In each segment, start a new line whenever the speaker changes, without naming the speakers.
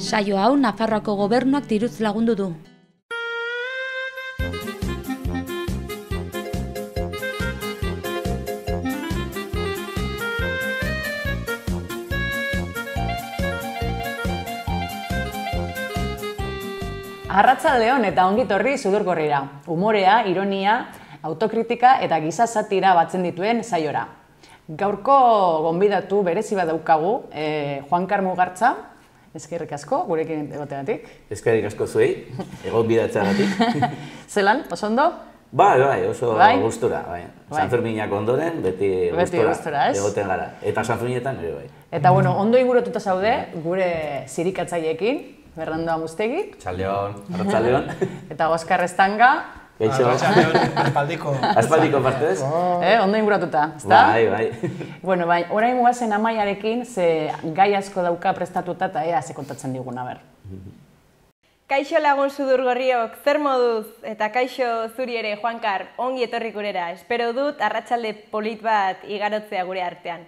Saio hau Nafarroako gobernuak diruz lagundu du.
Arratsaldeon eta ongi etorri Sudurgorrira. Umorea, ironia, autokritika eta giza satira batzen dituen saiora. Gaurko gonbidatu berezi bat daukagu, Juankar Mugartza, eskerrik asko gurekin egoteagatik.
Eskerrik asko zuei, gonbidatzeagatik.
Zelan, oso ondo?
Bai, oso gustura. San Ferminak ondoren, beti gustura egoten gara. Eta San Ferminetan ere bai.
Eta ondo ingurututa zaude, gure zirikatzaileekin, Bernardo Amustegi.
Arratzaldeon.
Eta Oskar Estanga.
Geixo. Aspaldiko partez.
Ondo inguratuta, ezta?
Bai.
Orain guazen Amaiarekin, ze gai asko dauka prestatuta eta ea ze kontatzen diguna, ber.
Kaixo lagun Sudurgorriok, zer moduz? Eta kaixo zuri ere, Juankar, ongi etorri gurera. Espero dut arratsalde polit bat igarotzea gure artean.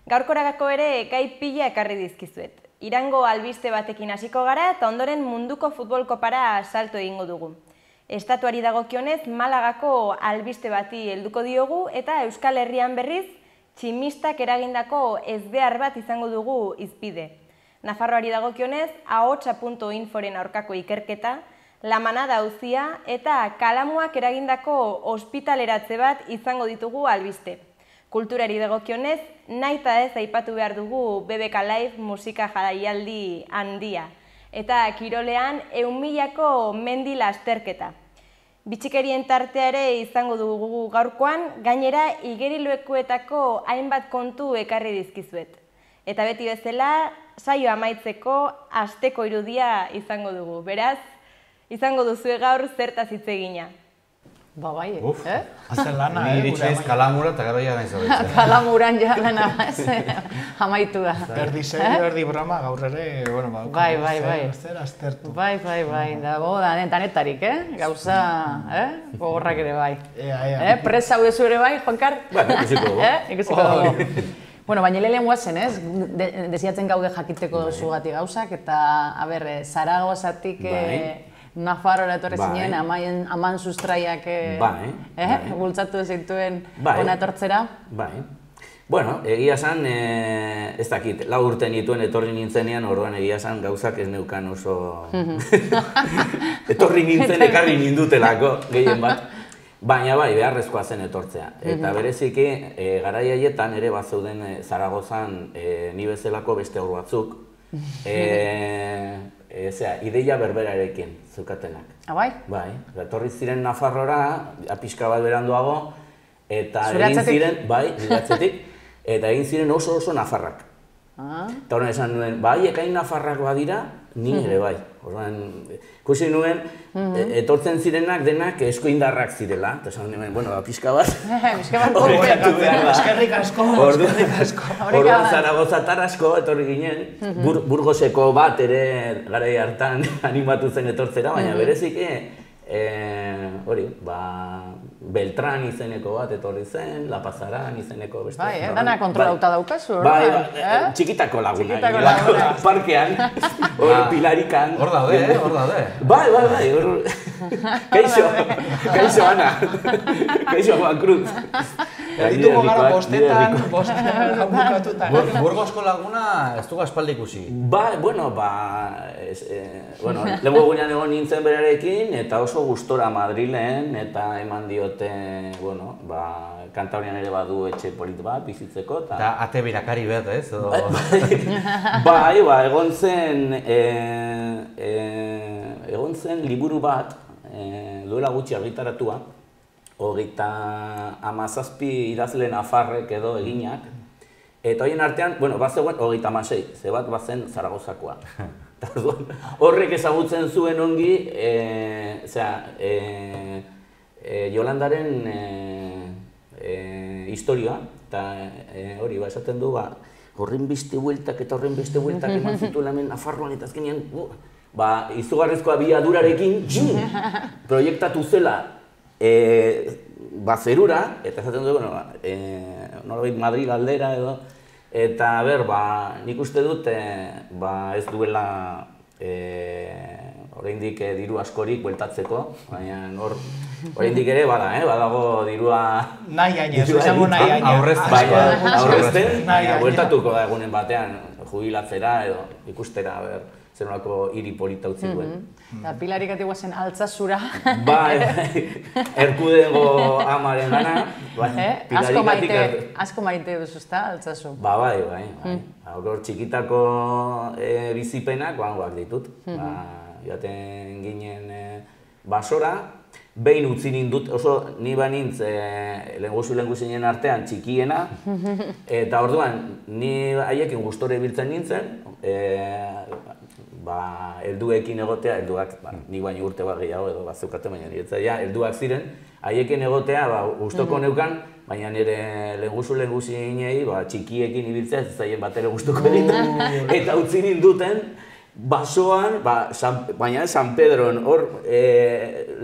Gaurkoragako ere gai pila ekarri dizkizuet. Irango albiste batekin hasiko gara eta ondoren munduko futbol kopara salto egingo dugu. Estatuari dagokionez Malagako albiste bati helduko diogu eta Euskal Herrian berriz tximistak eragindako ezbehar bat izango dugu hizpide. Nafarroari dagokionez ahotsa.inforen aurkako ikerketa, La Manada auzia eta kalamuak eragindako ospitaleratze bat izango ditugu albiste. Kulturari dagokionez, nahi eta ez aipatu behar dugu BBK Live musika jaialdi handia. Eta kirolean 1.000ko mendi lasterketa. Bitxikerien tartea ere izango dugu gaurkoan, gainera igeriluekuetako hainbat kontu ekarri dizkizuet. Eta beti bezala, saio amaitzeko asteko irudia izango dugu. Beraz, izango duzue gaur zertaz hitz egina.
Ba, bai,
Hazen lana,
Ni ditxaiz kalamura eta gero ja nahi zabetzen.
Kalamuran ja lana, amaitu da.
Erdi serio, erdi broma, gaur ere,
Bai.
Zer aztertu.
Bai, dago danetarik, gauza, gogorrak ere bai. Prez hau dezu ere bai, Juankar?
Ikusiko dugu.
Baina lehen guazen, desiatzen gaude jakiteko zugatik gauzak, eta, Zaragozatik Nafarroa etorri zinen, aman sustraiak bultzatu zituen hona etortzera?
Bai. Egia esan, ez dakit, 4 urte nituen etorri nintzenean, orduan egia esan gauzak ez neukan oso... Etorri nintzen ekarri nindutelako, gehien bat. Baina bai, beharrezkoa zen etortzea. Eta bereziki, garai haietan ere bat zeuden Zaragozan ni bezalako beste aur batzuk. Ideia berberarekin zeukatenak.
Bai?
Bai, etorri ziren Nafarrora, pixka bat beranduago, eta egin ziren, bai, zuratzetik, eta egin ziren oso nafarrak. Eta horren esan nuen, bai, ekain nafarrak badira, ni ere bai. Ikusi nuen, etortzen zirenak denak esku indarrak zirela, eta esan nuen, pixka bat, horrekatu behar da.
Eskerrik asko.
Orduan Zaragozatar asko etorri ginen, Burgoseko bat ere garai hartan animatu zen etortzera, baina bereziki, Beltran izeneko bat etorri zen, La Pazaran izeneko beste.
Bai, dana kontrolauta daukazu,
bai, txikitako laguna, parkean, pilarikan.
Hor daude.
Bai. Kaixo Ana, kaixo Juan Cruz.
Ditugu gara bostetan bukatuta.
Burgosko laguna ez dugu aspaldi ikusi.
Lehenko gunean egon nintzen berarekin, eta oso gustora Madrilen, eta eman diote, Kantabrian ere badu etxe polit bat, bizitzeko.
Eta ate birakari bet, ez?
Bai, egon zen liburu bat, duela gutxi argitaratua, 37 idazle nafarrek edo eginak, eta horien artean, bazegoen 36, ze bat bazen Zaragozakoa. Horrek ezagutzen zuen ongi, Jolandaren historioa, eta hori, esaten du, horren beste bueltak eman zituela hemen Nafarroan, eta azkenean, izugarrizko abiadurarekin, proiektatu zela zerura, eta esaten du, nolabait Madrid aldera edo, eta nik uste dut ez duela oraindik diru askorik bueltatzeko, baina oraindik ere badago dirua...
Nahi aina, ez izango nahi aina.
Aurrezten, baina bueltatuko da egunen batean jubilatzera edo ikustera, zer nolako hiri polita utzi duen.
Eta Pilarik ati guazen Altsasura.
Erkudengo amaren gana.
Asko maite duzu ezta, Altsasu?
Bai. Hor txikitako bizipenak guangoak ditut. Joaten ginen basora, behin utzi nindut, oso ni banintz lehenguzu-lehenguzinen artean txikiena, eta orduan ni haiekin gustore biltzen nintzen, helduekin egotea, helduak, nik baino urte bat gehiago edo bazeukaten, baina niretzat helduak ziren, haiekin egotea gustoko neukan, baina nire lehenguzu-lehenguzinei txikiekin ibiltzea ez zaien bat ere gustoko egiten, eta utzi ninduten basoan, baina San Pedron, hor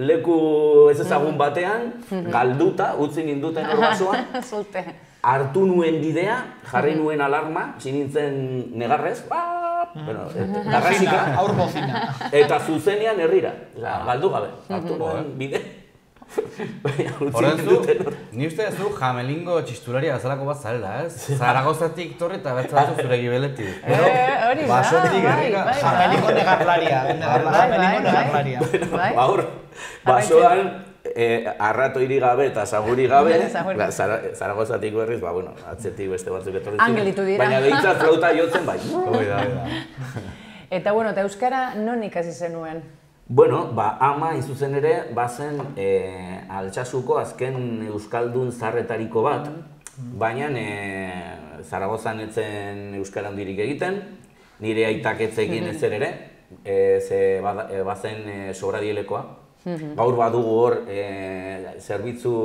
leku ez ezagun batean, galduta, utzi ninduten hor basoan, hartu nuen bidea, jarri nuen alarma, sinintzen negarrez, garrasika, eta zuzenean herrira, galdu gabe, hartu nuen bide.
Ni uste ez du jamelingo txistularia bezalako bat zarela, ez? Zaragozatik torri eta bertzatu zure gibeletik.
Hori da,
basotik herrira.
Jamelingo negarlaria.
Hor, basoan, arratoiri gabe eta saguri gabe, Zaragozatik berriz, atzetik beste batzuk etorri ziren.
Angelitu dira.
Baina behintzat flauta jotzen bai.
Eta bueno, eta euskara non ikasi zenuen?
Bueno, ama zuzen ere, bazen Altsasuko azken euskaldun zarretariko bat, baina Zaragozan etzen euskara handirik egiten, nire aitak etzekin ezer ere, bazen sobradielekoa. Gaur badugu hor zerbitzu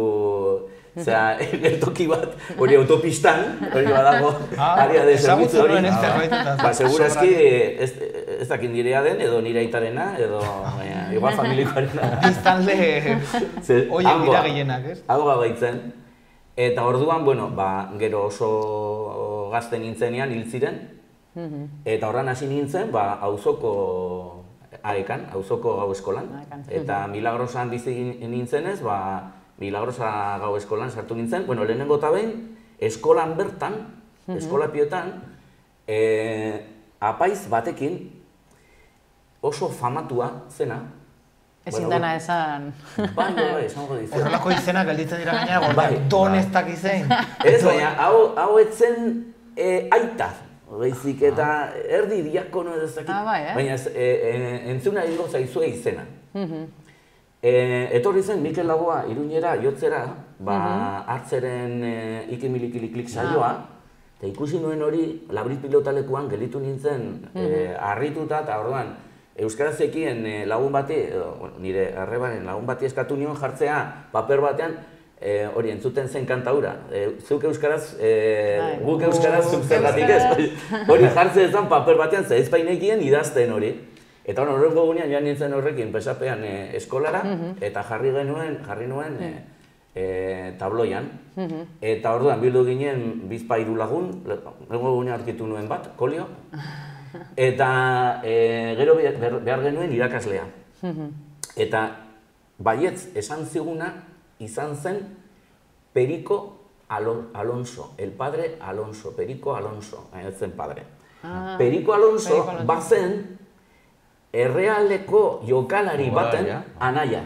geltoki bat, hori autopistan, hori badago área de zerbitzu hori. Segurazki ez dakit nirea den, edo nire aitarena, edo igual familikoarena.
Biztanle hoiek dira gehienak, ez?
Hau baitzen. Eta orduan, gero oso gazte nintzenean hil ziren, eta horran hasi nintzen, auzoko aekan, auzoko gau eskolan. Eta Milagrosan bizi nintzenez, Milagrosa gau eskolan sartu nintzen. Lehenengo eta behin, eskolan bertan, eskola piotan, apaiz batekin oso famatua zena.
Ezin dana esan.
Bai, esango dizu.
Horrelako izenak gelditzen dira gainera, don ez dakizein.
Ez, baina hau etzen aita. Baizik eta erdi diakono ez dakit. Baina entzuna egingo zaizue izena. Etorri zen Mikel Laboa Iruñera jotzera, hartzeren ikimilikiliklik saioa, eta ikusi nuen hori Labrit pilotalekuan gelditu nintzen harrituta, eta orduan euskarazekien lagun bati, nire arrebaren lagun bati eskatu nion jartzea paper batean, hori entzuten zen kantaura. Zuk euskaraz, guk euskaraz zuk zergatik ez. Hori jartzen zen paper batean, zehizpainekien idazten hori. Eta horrengo gunean joan nintzen horrekin pesapean eskolara, eta jarri nuen tabloian. Eta orduan bildu ginen bizpa hiru lagun, horrengo gunean aurkitu nuen bat, kolio. Eta gero behar genuen irakaslea. Eta baietz esan ziguna izan zen Perico Alonso, el padre Alonso, Perico Alonso, ez zen padre. Perico Alonso bazen errealeko jokalari baten anaia.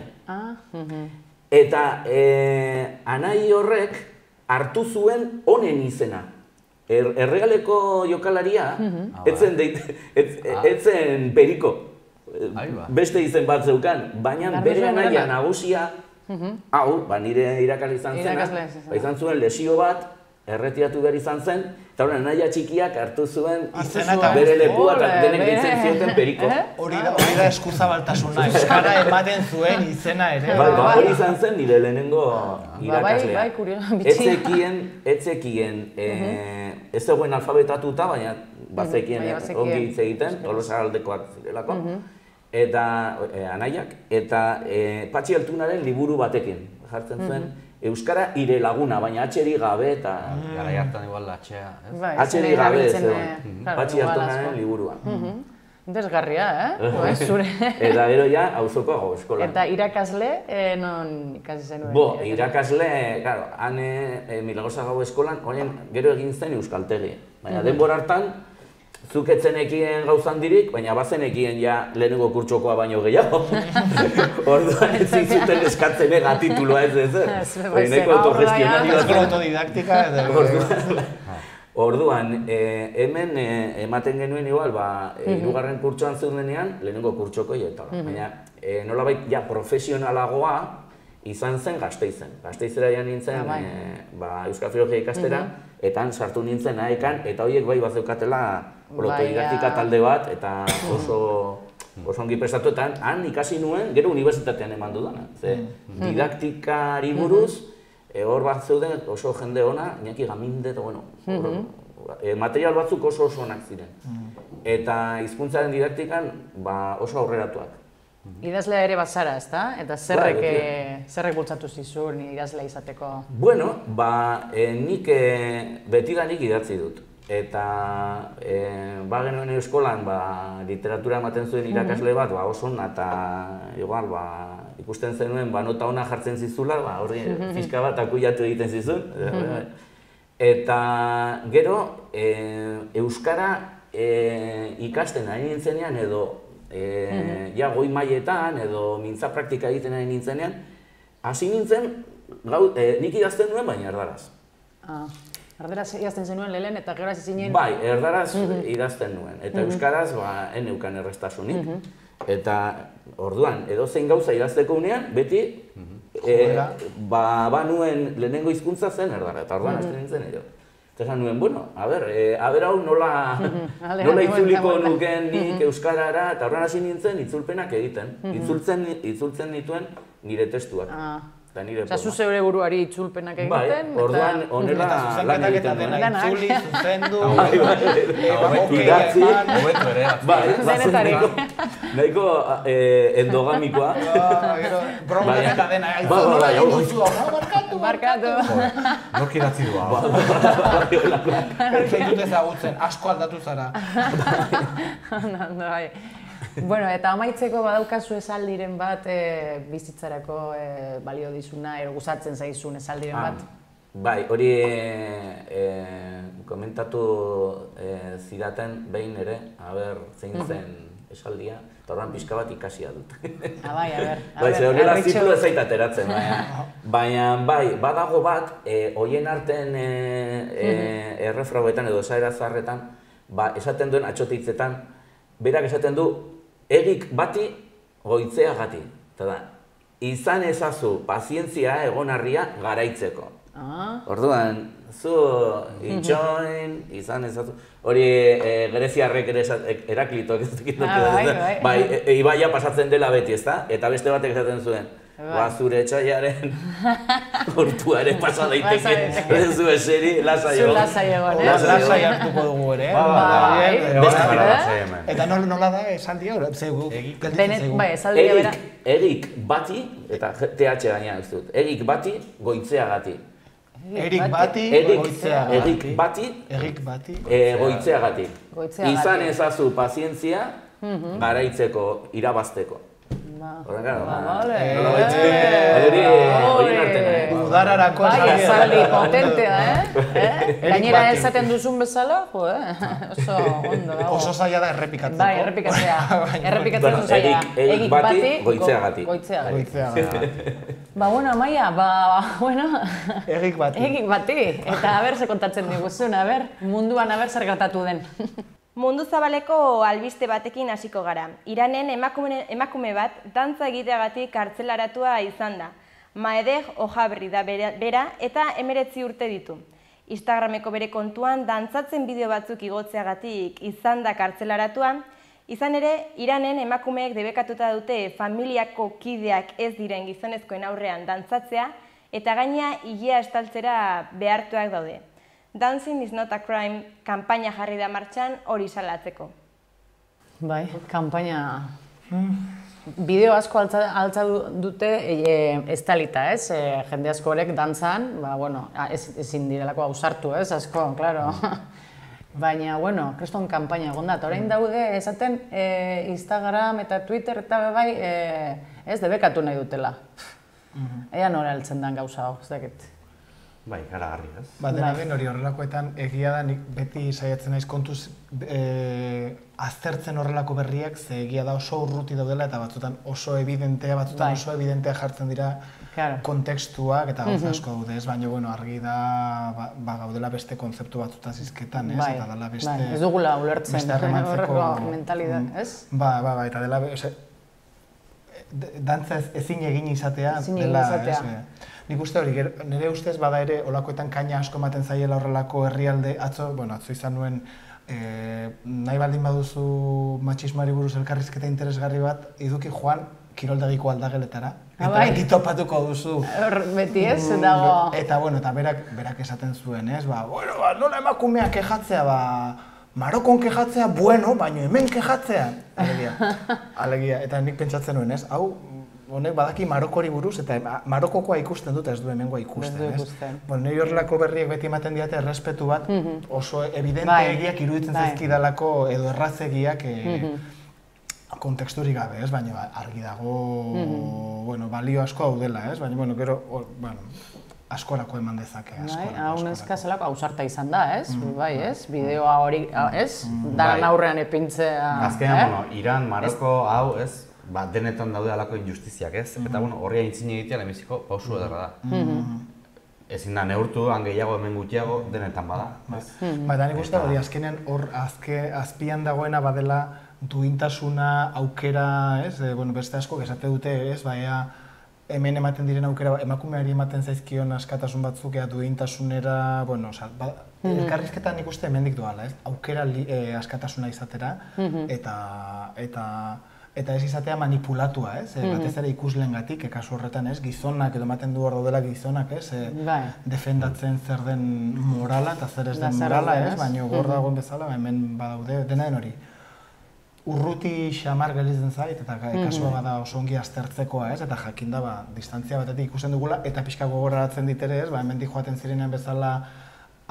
Eta anai horrek hartu zuen honen izena. Errealeko jokalaria etzen Perico. Beste izen bat zeukan, baina bere anaia nagusia, hau, nire irakasle izan zena, izan zuen lesio bat, erretiratu behar izan zen, eta hori anaia txikiak hartu zuen bere lekua eta denek ditzen zioten Perico.
Hori da eskuzabaltasuna, euskara ematen zuen izena ere.
Hori izan zen nire lehenengo irakaslea. Ez zekien, ez zegoen alfabetatuta, baina bazekien ongi hitz egiten, Tolosaldekoak zirelako, eta anaiak, eta Patxi Altunaren liburu batekin jartzen zuen, euskara ire laguna, baina atxeri gabe eta...
Garai hartan igual atxea, ez?
Atxeri gabe ez zegoen, Patxi Altunaren liburua.
Interesgarria, Zure.
Eta gero ja, auzoko gau eskolan.
Eta irakasle, non ikasi zenuen?
Irakasle, claro, han Milagrosa gau eskolan, horien gero egin zen euskaltegi. Baina denbora hartan, zuk etzenekien gauzan dirik, baina bazenekien ja lehenengo kurtsokoa baino gehiago. Orduan ez zuten eskatzen titulua ez. Nahiko autogestionarioa.
Ez autodidaktika.
Orduan, hemen ematen genuen igual, hirugarren kurtsoan zeudenean, lehenengo kurtsokoi eta. Baina nolabait ja profesionalagoa izan zen Gasteizen. Gasteizera ja nintzen Euskal Filologia ikastera, eta han sartu nintzen aekan, eta horiek bai bazeukatela autodidaktika talde bat, eta oso ongi prestatu, eta han ikasi nuen, gero unibertsitatean eman dudana. Didaktikari buruz, hor bat zeuden oso jende ona, Iñaki Gaminde, eta bueno, material batzuk oso onak ziren. Eta hizkuntzaren didaktikan oso aurreratuak.
Idazlea ere bazara, ezta? Eta zerrek bultzatu zizun idazlea izateko?
Bueno, nik betidanik idatzi dut. Eta genuen eskolan literatura ematen zuen irakasle bat oso ona, eta igual ikusten zenuen nota ona jartzen zizula, horri fiska bat akuiatu egiten zizun. Eta gero, euskara ikasten ari nintzenean edo goi mailetan edo mintza praktika egiten ari nintzenean, hasi nintzen, nik idazten nuen, baina erdaraz.
Erdaraz idazten zenuen lehen eta gero hasi zinen?
Bai, erdaraz idazten nuen, eta euskaraz eneukan erreztasunik. Eta orduan, edozein gauza idazteko unean, beti nuen lehenengo hizkuntza zen erdara, eta orduan hasten nintzen edo. Eta esan nuen, bueno, hau nola itzuliko nuken nik euskarara, eta orduan hasi nintzen itzulpenak egiten. Itzultzen nituen nire testuak.
Osa, zu zeure buruari itzulpenak egiten?
Bai, orduan honela lan egiten duen.
Itzuli, zuzendu,
idatzi.
Denetarik.
Nahiko endogamikoa.
Bromak eta dena.
Barkatu.
Nork idatzi du hau.
Zaitut ezagutzen, asko aldatu zara.
Bueno, eta amaitzeko badaukazu esaldiren bat bizitzarako balio dizuna, gustatzen zaizun esaldiren bat?
Bai, hori komentatu zidaten behin ere, zein zen esaldia, eta horren pixka bat ikasia dut.
Bai, a ber.
Honela ziklo ez zait ateratzen, baina badago bat, horien artean errefrauetan edo esaera zaharretan, esaten duen atxotitzetan, berak esaten du, egik bati goitzeagati. Eta da, izan ezazu pazientzia egonarria garaitzeko. Orduan, zu itxoin, izan ezazu. Hori greziarrek ere Heraklitoak ez dakit dut. Bai, ibaia pasatzen dela beti, ezta? Eta beste batek esaten zuen. Zure etxaiaren urtuaren pasa daiteke. Ez zu eseri, lasai egon.
Zu lasai egon,
Lasai hartuko dugu ere. Eta nola da esaldia?
Bai, esaldia bera.
Egik bati, eta TH gaina ez dut, egik bati goitzeagati.
Egik bati
goitzeagati. Izan ezazu pazientzia garaitzeko, irabazteko.
Udararako
esaldi potentea, Gainera esaten duzun bezala, oso ondo dago.
Oso zaila da errepikatzeko.
Bai, errepikatzen oso zaila.
Egik bati, goitzeagati.
Bueno, Amaia,
Egik bati.
Egik bati. Eta aber ze kontatzen diguzun, munduan zer gertatu den.
Mundu zabaleko albiste batekin hasiko gara. Iranen emakume bat dantza egiteagatik kartzelaratua izan da. Maedeh Ojabri da bera eta 19 urte ditu. Instagrameko bere kontuan dantzatzen bideo batzuk igotzeagatik izan da kartzelaratua. Izan ere, Iranen emakumeek debekatuta dute familiako kideak ez diren gizonezkoen aurrean dantzatzea eta gaina ilea estaltzera behartuak daude. Dancing is not a crime kanpaina jarri da martxan hori salatzeko. Bai,
kanpaina... Bideo asko altza dute estalita, jende asko horrek dantzan, ezin direlako ausartu, asko, klaro. Baina, bueno, kriston kanpaina egon da, eta orain daude esaten Instagram eta Twitter eta bai, ez debekatu nahi dutela. Ea nora heltzen den gauza hau, ez dakit.
Bai, garagarri, ez?
Dena den hori horrelakoetan egia da, nik beti saiatzen naiz kontuz aztertzen horrelako berriak, ze egia da oso urruti daudela eta batzutan oso evidentea, batzutan oso evidentea jartzen dira kontekstuak eta gauza asko daude, ez? Baina, bueno, argi da gaudela beste kontzeptu batzutan zizketan, ez? Eta dela beste...
Ez dugula ulertzen horreko mentalidad, ez?
Ba, eta dela... Dantza ezin egin izatea dela, ez? Nik uste hori, nire ustez bada ere olakoetan kaina asko ematen zaiela horrelako herrialde, atzo izan nuen nahi baldin baduzu matxismoari buruz elkarrizketa interesgarri bat, iduki joan kiroldegiko aldageletara. Eta beti topatuko duzu.
Beti ez, dago...
Eta berak esaten zuen, ez? Nola emakumeak kejatzea, Marokon kejatzea, bueno, baina hemen kejatzea. Alegia, eta nik pentsatzen nuen, ez? Hau, honek badaki Marokori buruz, eta Marokokoa ikusten dut, ez du hemengoa ikusten, ez? Nire horrelako berriek beti ematen diate errespetu bat, oso evidente egiak iruditzen zaizkidalako edo errazegiak konteksturik gabe, ez? Baina argi dago, balio asko hau dela, ez? Baina, gero, askorako eman dezake, askorako.
Hau neska zelako ausarta izan da, ez? Bai, ez? Bideoa hori, ez? Daran aurrean epintzea...
Azkenean, Iran, Maroko, hau, ez? Denetan daude alako injustiziak, ez? Eta horri aintzin egitea lehenbiziko pausu edarra da. Ezin da, neurtu, gehiago hemen gutxiago, denetan bada.
Baina nik uste hori, azkenean hor azpian dagoena badela duintasuna, aukera, ez? Beste asko, esate dute, ez? Hemen ematen diren aukera, emakumeari ematen zaizkion askatasun batzuk, duintasunera, elkarrizketan nik uste hemendik doala, ez? Aukera askatasuna izatera, eta ez izatea manipulatua, ez? Batez ere ikusleengatik, kasu horretan, ez? Gizonak, edo ematen du hor daudela gizonak, ez? Defendatzen zer den morala eta zer ez den morala, ez? Baina gor dagoen bezala, hemen badaude, dena den hori. Urruti xamar gelitzen zait, eta kasua bada oso ongi aztertzekoa, ez? Eta jakinda, distantzia batetik ikusten dugula, eta pixka gogoraratzen ditere, ez? Hemendik joaten zirenean bezala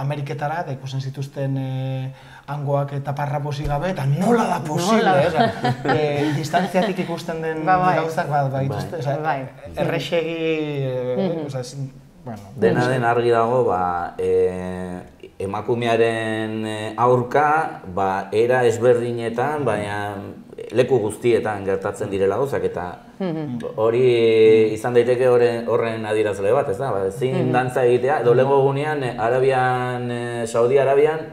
Ameriketara, eta ikusten zituzten hangoak eta parra posi gabe, eta nola da posible, ez? Distantziatik ikusten den gauzak dituzte, errexegi...
Dena den argi dago, emakumearen aurka, era ezberdinetan, baina leku guztietan gertatzen direla gauzak, eta hori izan daiteke horren adierazle bat, ez da? Ezin dantza egitea, edo lehengo egunean, Saudi Arabian,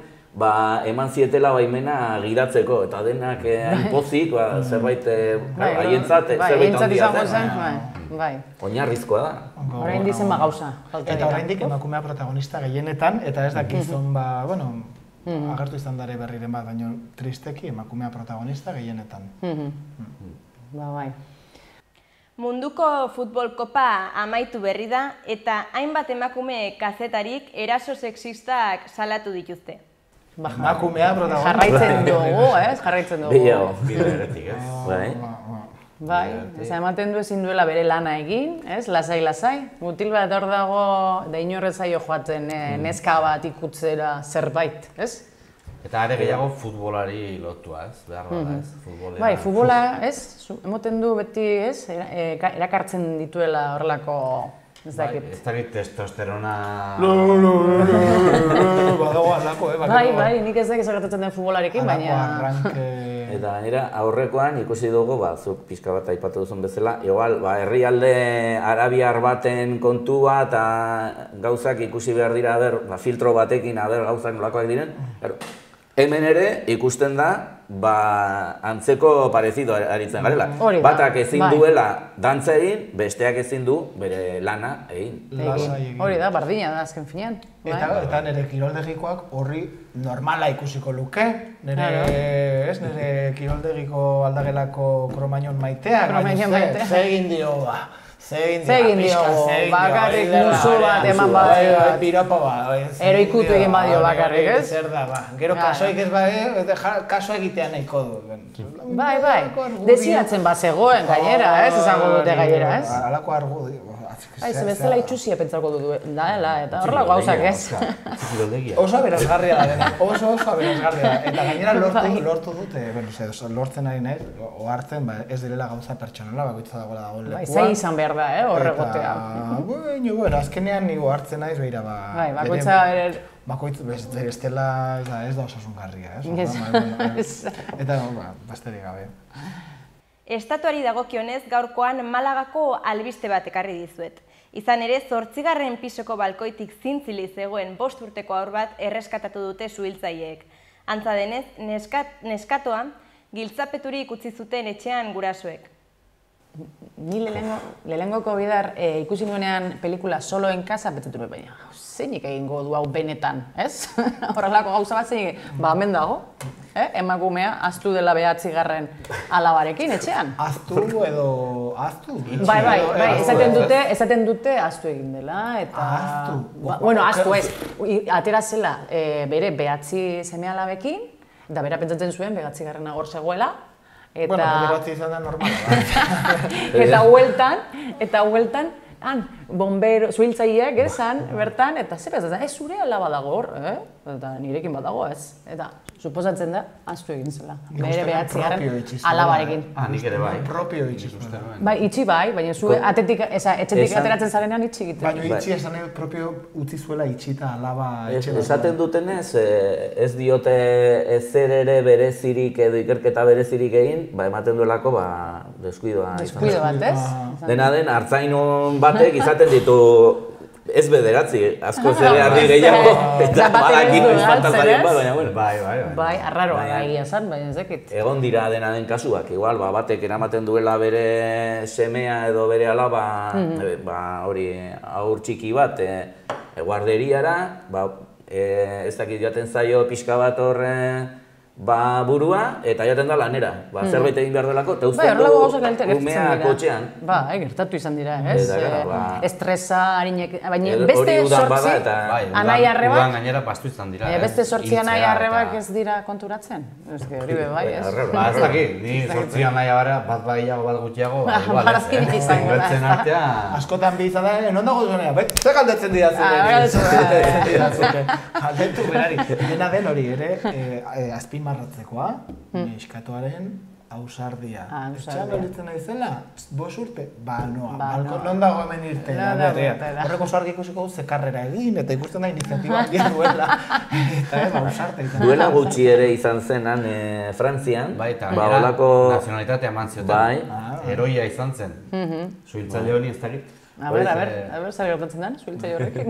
eman zietela baimena giratzeko, eta denak pozik, zerbait haientzat, zerbait handia zen. Oinarrizkoa da.
Orain dizen gauza.
Eta oraindik emakumea protagonista gehienetan, eta ez da gizon, agertu izan dare berriren bat, baina tristeki emakumea protagonista gehienetan.
Bai.
Munduko futbol kopa amaitu berri da, eta hainbat emakume kazetarik eraso sexistak salatu dituzte.
Emakumea protagonista.
Jarraitzen dugu, ez? Jarraitzen dugu.
Bideago, bidearetik, ez?
Bai, ematen du ezin duela bere lana egin, ez? Lasai. Mutil bat hor dago, da inorrez zaio joaten neska bat ikutzera zerbait, ez?
Eta are gehiago futbolari lotua, ez? Behar bada, ez?
Bai, futbola, ez? Emoten du beti, ez? Erakartzen dituela horrelako... Ez
dakit testosterona...
Badago alako,
Bai, nik ez dakit zergatzen den futbolarekin, baina...
Eta aurrekoan ikusi dugu, zuk pixka bat aipatu duzun bezala, igual, herrialde arabiar baten kontua eta gauzak ikusi behar dira, filtro batekin, gauzak nolakoak diren. Hemen ere ikusten da, antzeko parezido aritzen garela. Batak ezin duela dantza egin, besteak ezin du bere lana egin.
Hori da, bardina da azken finean.
Eta nire kiroldegikoak horri normala ikusiko luke. Nire kiroldegiko aldagelako kromainon maiteak. Zegin dio,
Zegin dio, bakarrik musu bat eman badio.
Piropo bat.
Eroikutu egin badio bakarrik, ez?
Zer da, Gero kasoik ez kaso egitea nahiko du.
Bai. Desiratzen bat zegoen gainera, ez? Esango dute gainera, ez?
Alako
bezala itxusia pentsako du daela, eta horrela gauzak ez.
Oso aberasgarria da dena, oso aberasgarria da. Eta gainera lortu dute, lortzen ari naiz, ohartzen ez direla gauza pertsonala, bakoitza dagoela dagoen lekua.
Zai izan behar da, horregotea.
Bueno, azkenean nigo hartzen naiz, behira,
bakoitza
bakoitz bestela ez da osasungarria, ez? Eta, basterik gabe.
Estatuari dagokionez gaurkoan Malagako albiste bat ekarri dizuet. Izan ere, 8. pisoko balkoitik zintzili zegoen 5 urteko haur bat erreskatatu dute suhiltzaileek. Antza denez, neskatoa giltzapeturik utzi zuten etxean gurasoek.
Ni lehenengoko bidar ikusi nuenean pelikula Solo en casa, betzutu baina, zeinik egingo du hau benetan, ez? Horrelako gauza bat zeinik, hemen dago, emakumea ahaztu dela 9. alabarekin etxean.
Ahaztu edo ahaztu?
Bai, esaten dute ahaztu egin dela, eta...
Ahaztu?
Bueno, ahaztu ez, atera zela bere 9 seme-alabekin, eta bera pentsatzen zuen 9. hor zegoela,
bueno, bederatzi izan da
normala. Eta hueltan, bombero, zuhiltzaileak esan, bertan, eta zer ez, zure alaba dago hor, eta nirekin bat dago ez. Eta, suposatzen da, ahaztu egin zela. Bere 9. alabarekin.
Nik ere bai.
Propio itxi zuen.
Bai, itxi bai, baina zu etxetik ateratzen zarenean itxi egiten.
Baina itxi esan nahi propio utzi zuela itxita alaba etxe bat.
Esaten dutenez, ez diote ezer ere berezirik edo ikerketa berezirik egin, ematen duelako deskuidoa izan.
Deskuido bat, ez?
Dena den, hartzainon batek izaten ditu ez 9, asko zere ardi gehiago, eta badakitu falta zaien baina bueno.
Bai, arraroa da egia zan, baina ez dakit.
Egon dira dena den kasuak, igual, batek eramaten duela bere semea edo bere alaba, hori, haur txiki bat, guarderiara, ez dakit joaten zaio pixka bat horre, burua, eta jaten da lanera. Zerbait egin behar delako, eta uzten du umea kotxean.
Gertatu izan dira, ez? Estresa, harinek, baina beste 8 anai arrebak...
Udan gainera pastu izan dira.
Beste 8 anai arrebak ez dira konturatzen? Ez que hori bai, ez?
Ez dakit, ni 8 anai arrebak bat gehiago, bat gutxiago, igual, ez? Bertzen artean...
Askotan bi izan da, non dago zuenea, zer galdetzen dira zuen? Galdetu berari. Dena den hori ere, azpimarratzekoa, neskatoaren ausardia. Etxean horitzen nahi zela, 5 urte? Noa, non dago hemen irtela. Horreko ausardia ikusiko du zekarrera egin, eta ikusten da iniziatiba handia duela. Eta ausarte izan.
Duela gutxi ere izan zenan Frantzian.
Bai, eta nazionalitatea eman zioten. Heroia izan zen. Suhiltzaile honi ez dakit.
A ber, zer gertatzen den, suhiltzaile horrekin.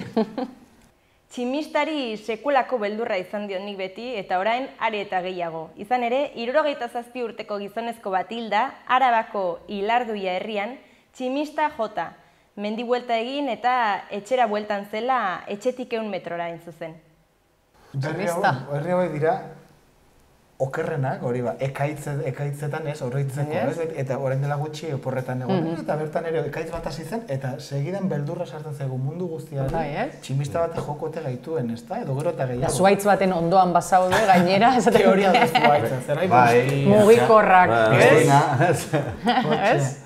Tximistari sekulako beldurra izan dio nik beti, eta orain are eta gehiago. Izan ere, 77 urteko gizonezko bat hilda, Arabako Ilarduia herrian, tximista jota. Mendi buelta egin eta etxera bueltan zela etxetik 100 metrora hain zuzen.
Herri hauek dira, okerrenak, hori ekaitzetan ez, horreitzeko, eta orain dela gutxi oporretan egon, eta bertan ere ekaitz bat hasi zen, eta segidan beldurra sartzen zaigu mundu guztiari, tximista bat jokote gaituen, ez da, edo gero eta gehiago.
Zuaitz baten ondoan bazaude, gainera, esaten
teoria da zuaitza, zerai
mugikorrak,
ez?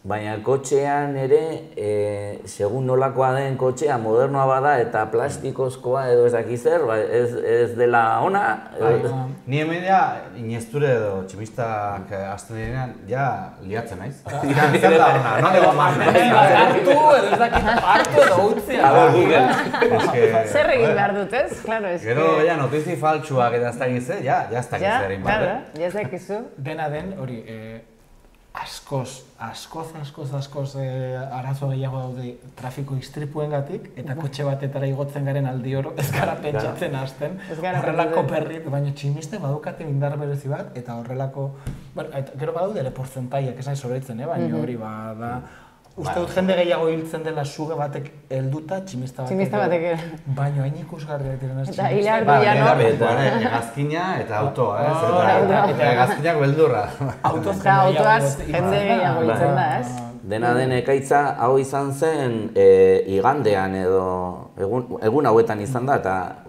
Baina kotxean ere, segun nolakoa den kotxea, modernoa bada eta plastikozkoa edo ez dakiz zer, ez dela ona.
Ni hemen ja, inesture edo tximistak hasten direnean, ja liatzen naiz. Zer da ona, non ego man.
Hartu edo ez dakit, hartu edo utzea. Zer egin behar dut ez?
Gero, notizi faltsuak eta ez dakiz zer, ja ez dakiz zer egin behar.
Ja ez dakizu.
Dena den, hori, askoz arazo gehiago daude trafiko istripuengatik eta kotxe batetara igotzen garen aldi oro ez gara pentsatzen hasten. Horrelako perrit, baina tximiste badukate indar berezi bat eta horrelako... Gero badaude ere portzentaiak esan sobretzen, baina hori bada... Uste dut jende gehiago hiltzen dela suge batek helduta tximista batek ere. Baina hain ikusgarriak diren ez tximista.
Eta hilarduia, no?
Egazkina eta autoa, ez? Eta egazkinak beldurra.
Autoaz jende gehiago hiltzen da, ez?
Dena den ekaitza hau izan zen igandean edo egun hauetan izan da, eta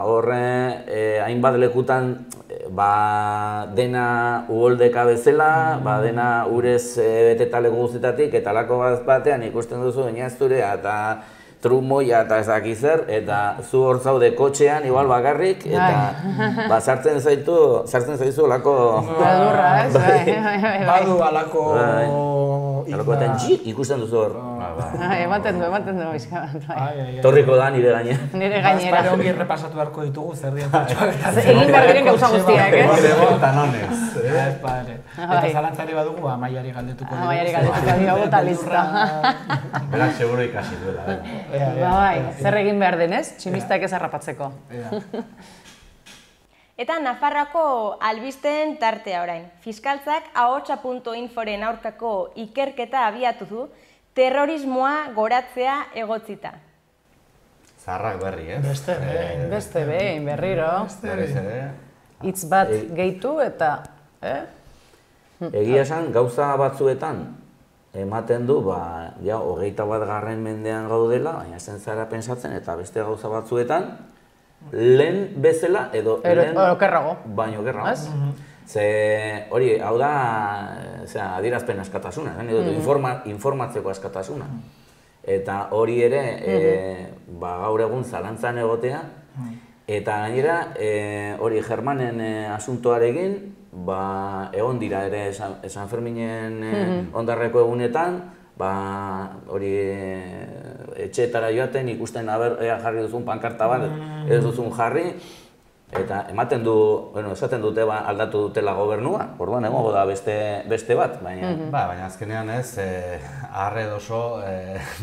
horre hainbat lekutan dena uholdeka bezala, dena urez beteta leku guztietatik, eta lako batean ikusten duzu ginazturea eta trumoia eta ez dakiz zer, eta zu hor zaude kotxean, igual bakarrik, eta sartzen zaizu lako...
Beldurra, ez?
Badu alako...
Alako batean ikusten duzu hor.
Ematen du, bizka.
Torriko da nire gainean.
Nire gainera.
Espero ongi repasatu beharko ditugu zer dien patxoak.
Egin behar diren gauza guztiak, ez?
Eta nonez.
Eta zalantzari badugu, Amaiari galdetuko dugu.
Amaiari galdetuko dugu eta lista.
Berak seguro ikasi duela.
Bai, zer egin behar denez, tximistak ez harrapatzeko.
Eta Nafarroako albisteen tartea orain. Fiskaltzak ahotsa.inforen aurkako ikerketa abiatu du, terrorismoa goratzea egotzita.
Zaharrak berri, ez?
Beste behin, berriro.
Berriz ere.
Hitz bat gehitu eta...
Egia esan, gauza batzuetan ematen du, 21. mendean gaudela, baina zen zara pensatzen, eta beste gauza batzuetan, lehen bezala edo
okerrago.
Baino okerrago. Ze hori, hau da, adierazpen askatasuna, informatzeko askatasuna. Eta hori ere, gaur egun zalantzan egotea, eta gainera, hori Germanen asuntoarekin, egon dira ere San Ferminen ondarreko egunetan, hori etxeetara joaten ikusten ea jarri duzun pankarta bat, ez duzun jarri, eta ematen du, esaten dute aldatu dutela gobernua, orduan egongo da beste bat, baina...
Baina azkenean ez, arre oso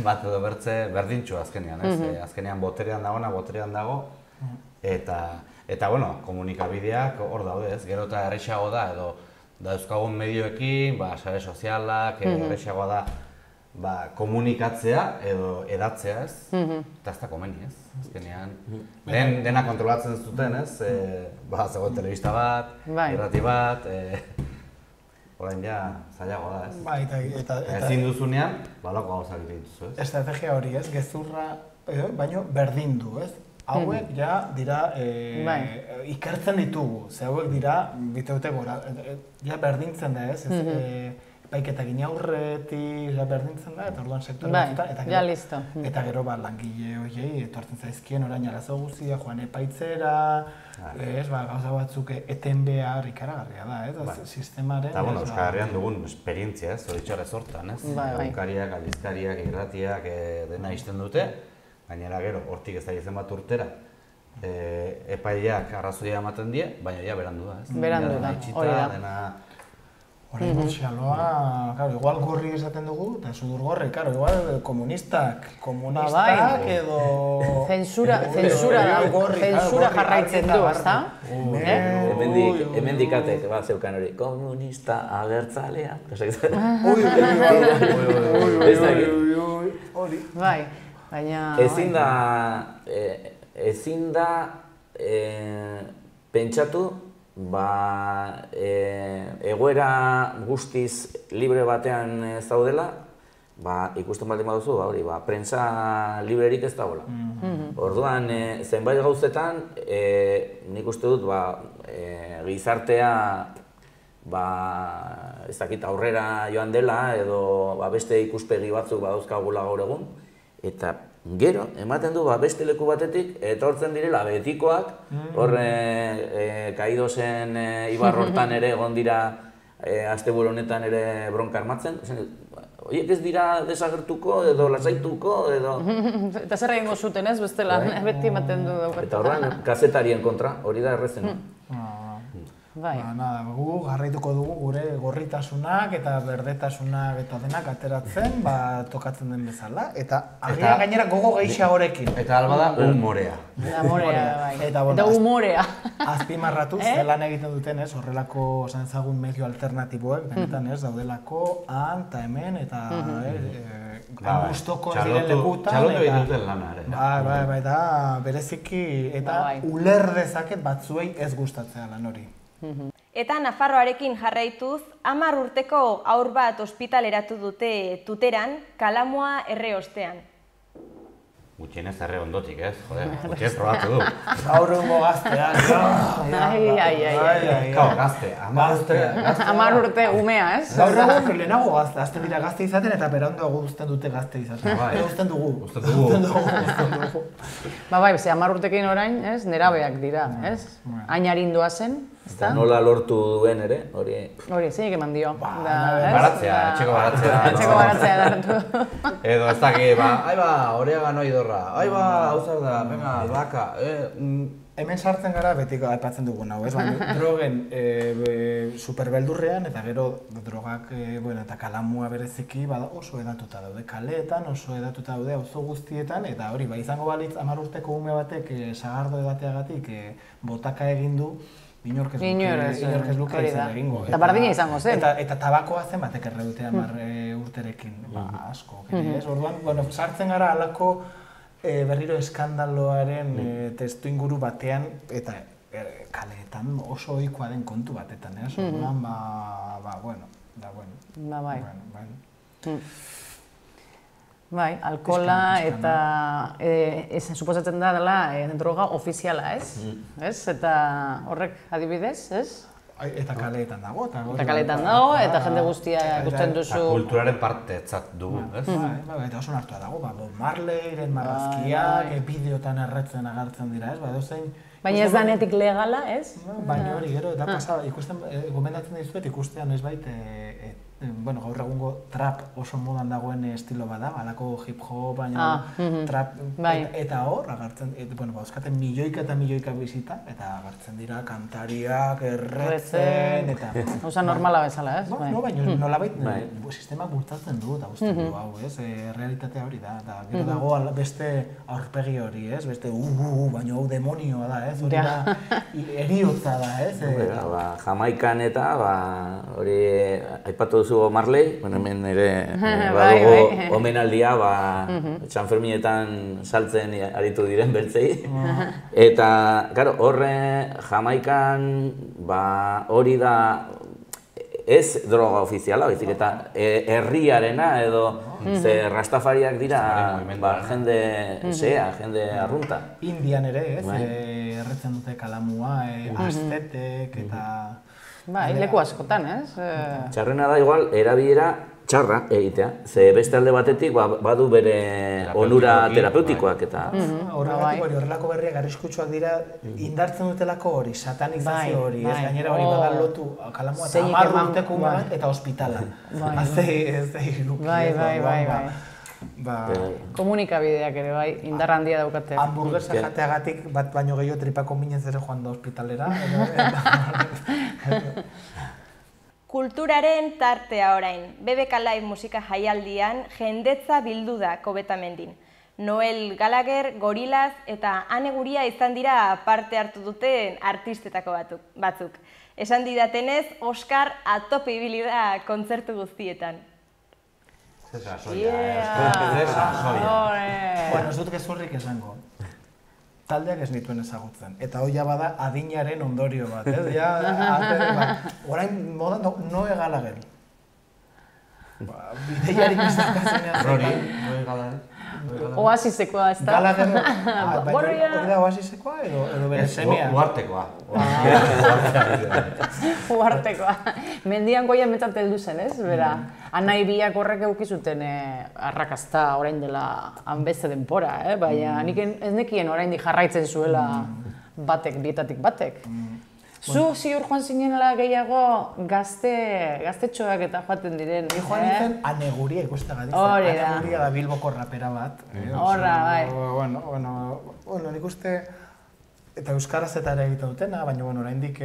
bat edo bertze berdintxu azkenean, ez? Azkenean boterean dago, eta bueno, komunikabideak hor daude, ez? Gero eta errexago da, edo dauzkagun medioekin, sare sozialak, errexagoa da, komunikatzea edo edatzea, ez? Eta ez da komeni, ez? Azkenean, dena kontrolatzen zuten, ez? Zegoen telebista bat, irrati bat, orain ja zailago da, ez? Ezin duzunean, lako gauzak dituzu, ez?
Estrategia hori, ez? Gezurra, baino berdin du, ez? Hauek ja dira ikertzen ditugu, ze hauek dira biteute gora, ja berdintzen da, ez? Epaiketa gine aurretik, berdintzen da, eta orduan sektore batzuta, eta gero langile horiei etortzen zaizkien orain arazo guztia, joan epaitzera, gauza batzuk eten behar ikaragarria da, ez? Sistemaren...
Eta, Euskal Herrian dugun esperientzia, ez? Zoritxarrez hortan, ez? Egunkariak, aldizkariak, irratiak dena izten dute, gainera gero, hortik ez da izen bat urtera, epaileak arrazoia ematen die, baina ja berandu da, ez?
Berandu da, hori da.
Hori xaloa, igual gorri esaten dugu, eta sudur gorri, igual komunistak edo...
Zensura jarraitzen du, ezta?
Hemen dikatek, zeukan hori, komunista abertzalea.
Bai, baina...
Ezin da pentsatu, egoera guztiz libre batean ez daudela, ikusten baldin baduzu, prentsa librerik ez dagoela. Orduan, zenbait gauzetan, nik uste dut, gizartea, ez dakit aurrera joan dela, edo beste ikuspegi batzuk badauzkagula gaur egun, eta gero, ematen du beste leku batetik, etortzen direla betikoak, hor Kaidosen Ibar hortan ere egon dira asteburu honetan ere bronka armatzen. Horiek ez dira desagertuko edo lasaituko edo...
Eta zer egingo zuten ez, bestela, beti ematen du daukatu.
Eta horren kazetarien kontra, hori da errezen.
Gu jarraituko dugu gure gorritasunak eta berdetasunak eta denak ateratzen, tokatzen den bezala, eta agian gainera gogo gehiagorekin.
Eta alba da humorea.
Eta humorea.
Azpimarratu, zelan egiten duten, horrelako ezagun medio alternatiboek, benetan daudelako han eta hemen, eta gustoko diren lekutan.
Txalotu egin duten lana ere.
Bai, da bereziki, eta uler dezaket batzuei ez gustatzea lan hori.
Eta Nafarroarekin jarraituz, 10 urteko haur bat ospitaleratu dute Tuteran, kalamua erre ostean.
Gutxienez erre ondotik, ez? Jode, gutxienez probatu du.
Gaur egungo gaztea,
Gazte,
10 urte umea, ez?
Gaur egun lehenago gazte, azten dira gazte izaten eta beranduago uzten dute gazte izaten. Uzten dugu.
Bai, ze 10 urtekin orain, ez? Nerabeak dira, ez? Ainarindoa zen, ezta?
Nola lortu duen ere, hori...
Hori, zeinek eman dio.
Baratzea, etxeko baratzea.
Etxeko baratzea dartu.
Edo ez daki, oreagan oidorra, hau zer da, venga, baka,
Hemen sartzen gara betiko aipatzen dugun hau, ez? Baina drogen superbeldurrean eta gero drogak eta kalamua bereziki oso edatuta daude kaleetan, oso edatuta daude auzo guztietan eta hori, izango balitz 10 urteko ume batek sagardo edateagatik botaka egin du, inork ez luke izan egingo.
Eta bardina izango zen.
Eta tabakoa zen batek erredute 10 urterekin, asko. Orduan, sartzen gara halako berriro eskandaloaren testu inguru batean eta kaleetan oso ohikoa den kontu batetan, ez? Orduan,
Bai, alkohola eta suposatzen da dela droga ofiziala, ez? Eta horrek adibidez, ez?
Eta kaleetan dago.
Eta kaleetan dago, eta jende guztia ikusten duzu...
Eta kulturaren partetzat dugu, ez?
Eta oso hartua dago, Bob Marleyren marrazkiak, bideotan erretzen agertzen dira, ez?
Baina ez danetik legala, ez?
Baina hori, gero, eta pasada, gomendatzen dizuet ikustean ez bait, gaur egungo trap oso modan dagoen estilo bada, halako hip-hop, baina trap, eta hor, agertzen, euskaten milioika eta milioika bizita, eta agertzen dira kantariak, erretzen, eta...
Osa normala bezala, ez?
Baina nolabait sistemak bultzatzen du, eta uste du, hau, ez? Realitatea hori da, eta gero dago beste aurpegi hori, ez? Beste, baina hau demonioa da, ez? Hori da, eriotza da, ez?
Jamaikan eta, hori, aipatu duzu Marley, hemen ere badugu omenaldia, San Ferminetan saltzen aritu diren beltzei. Eta, claro, horre Jamaikan hori da ez droga ofiziala, baizik eta herriarena edo ze rastafariak dira jende zea, jende arrunta.
Indian ere, ez? Erretzen dute kalamua, aztetek eta...
Bai, leku askotan, ez?
Txarrena da igual, erabilera txarra egitea, ze beste alde batetik badu bere onura terapeutikoak eta...
Horrelako berriak arriskutsuak dira indartzen dutelako hori, satanizazio hori, ez gainera hori badan lotu kalamua eta 10 urteko ume bat eta ospitalan. Bai.
Komunikabideak ere, bai, indar handia daukate.
Hamburguesa jateagatik bat baino gehiago tripako minez ere joan da ospitalera.
Kulturaren tartea orain. BBK Live musika jaialdian jendetza bildu da Kobetamendin. Noel Gallagher, Gorillaz eta Ane Guria izan dira parte hartu duten artistetako batzuk. Esan didatenez, Oscar atope ibili da kontzertu guztietan.
Zesasoia,
ez dut gezurrik esango. Taldeak ez nituen ezagutzen. Eta hori bada adinaren ondorio bat, ez? Orain modan Noel Gallagher. Bideiarik izakazenean.
Noel Gallagher.
Oasisekoa, ez da?
Gallagher, hori da oasisekoa edo bere semea?
Uartekoa.
Uartekoa. Mendian goian metzat heldu zen, ez? Bera, anai biak horrek eukizuten arrakazta orain dela hanbeste denpora, baina nik ez nekien orain jarraitzen zuela bietatik batek. Zu ziur joan zinela gehiago gaztetxoak eta joaten diren.
Ni joan nintzen Ane Guria ikustagatik.
Hori da.
Ane Guria da Bilboko rapera bat.
Horra, bai.
Bueno, nik uste eta euskaraz eta ere egiten dutena, baina oraindik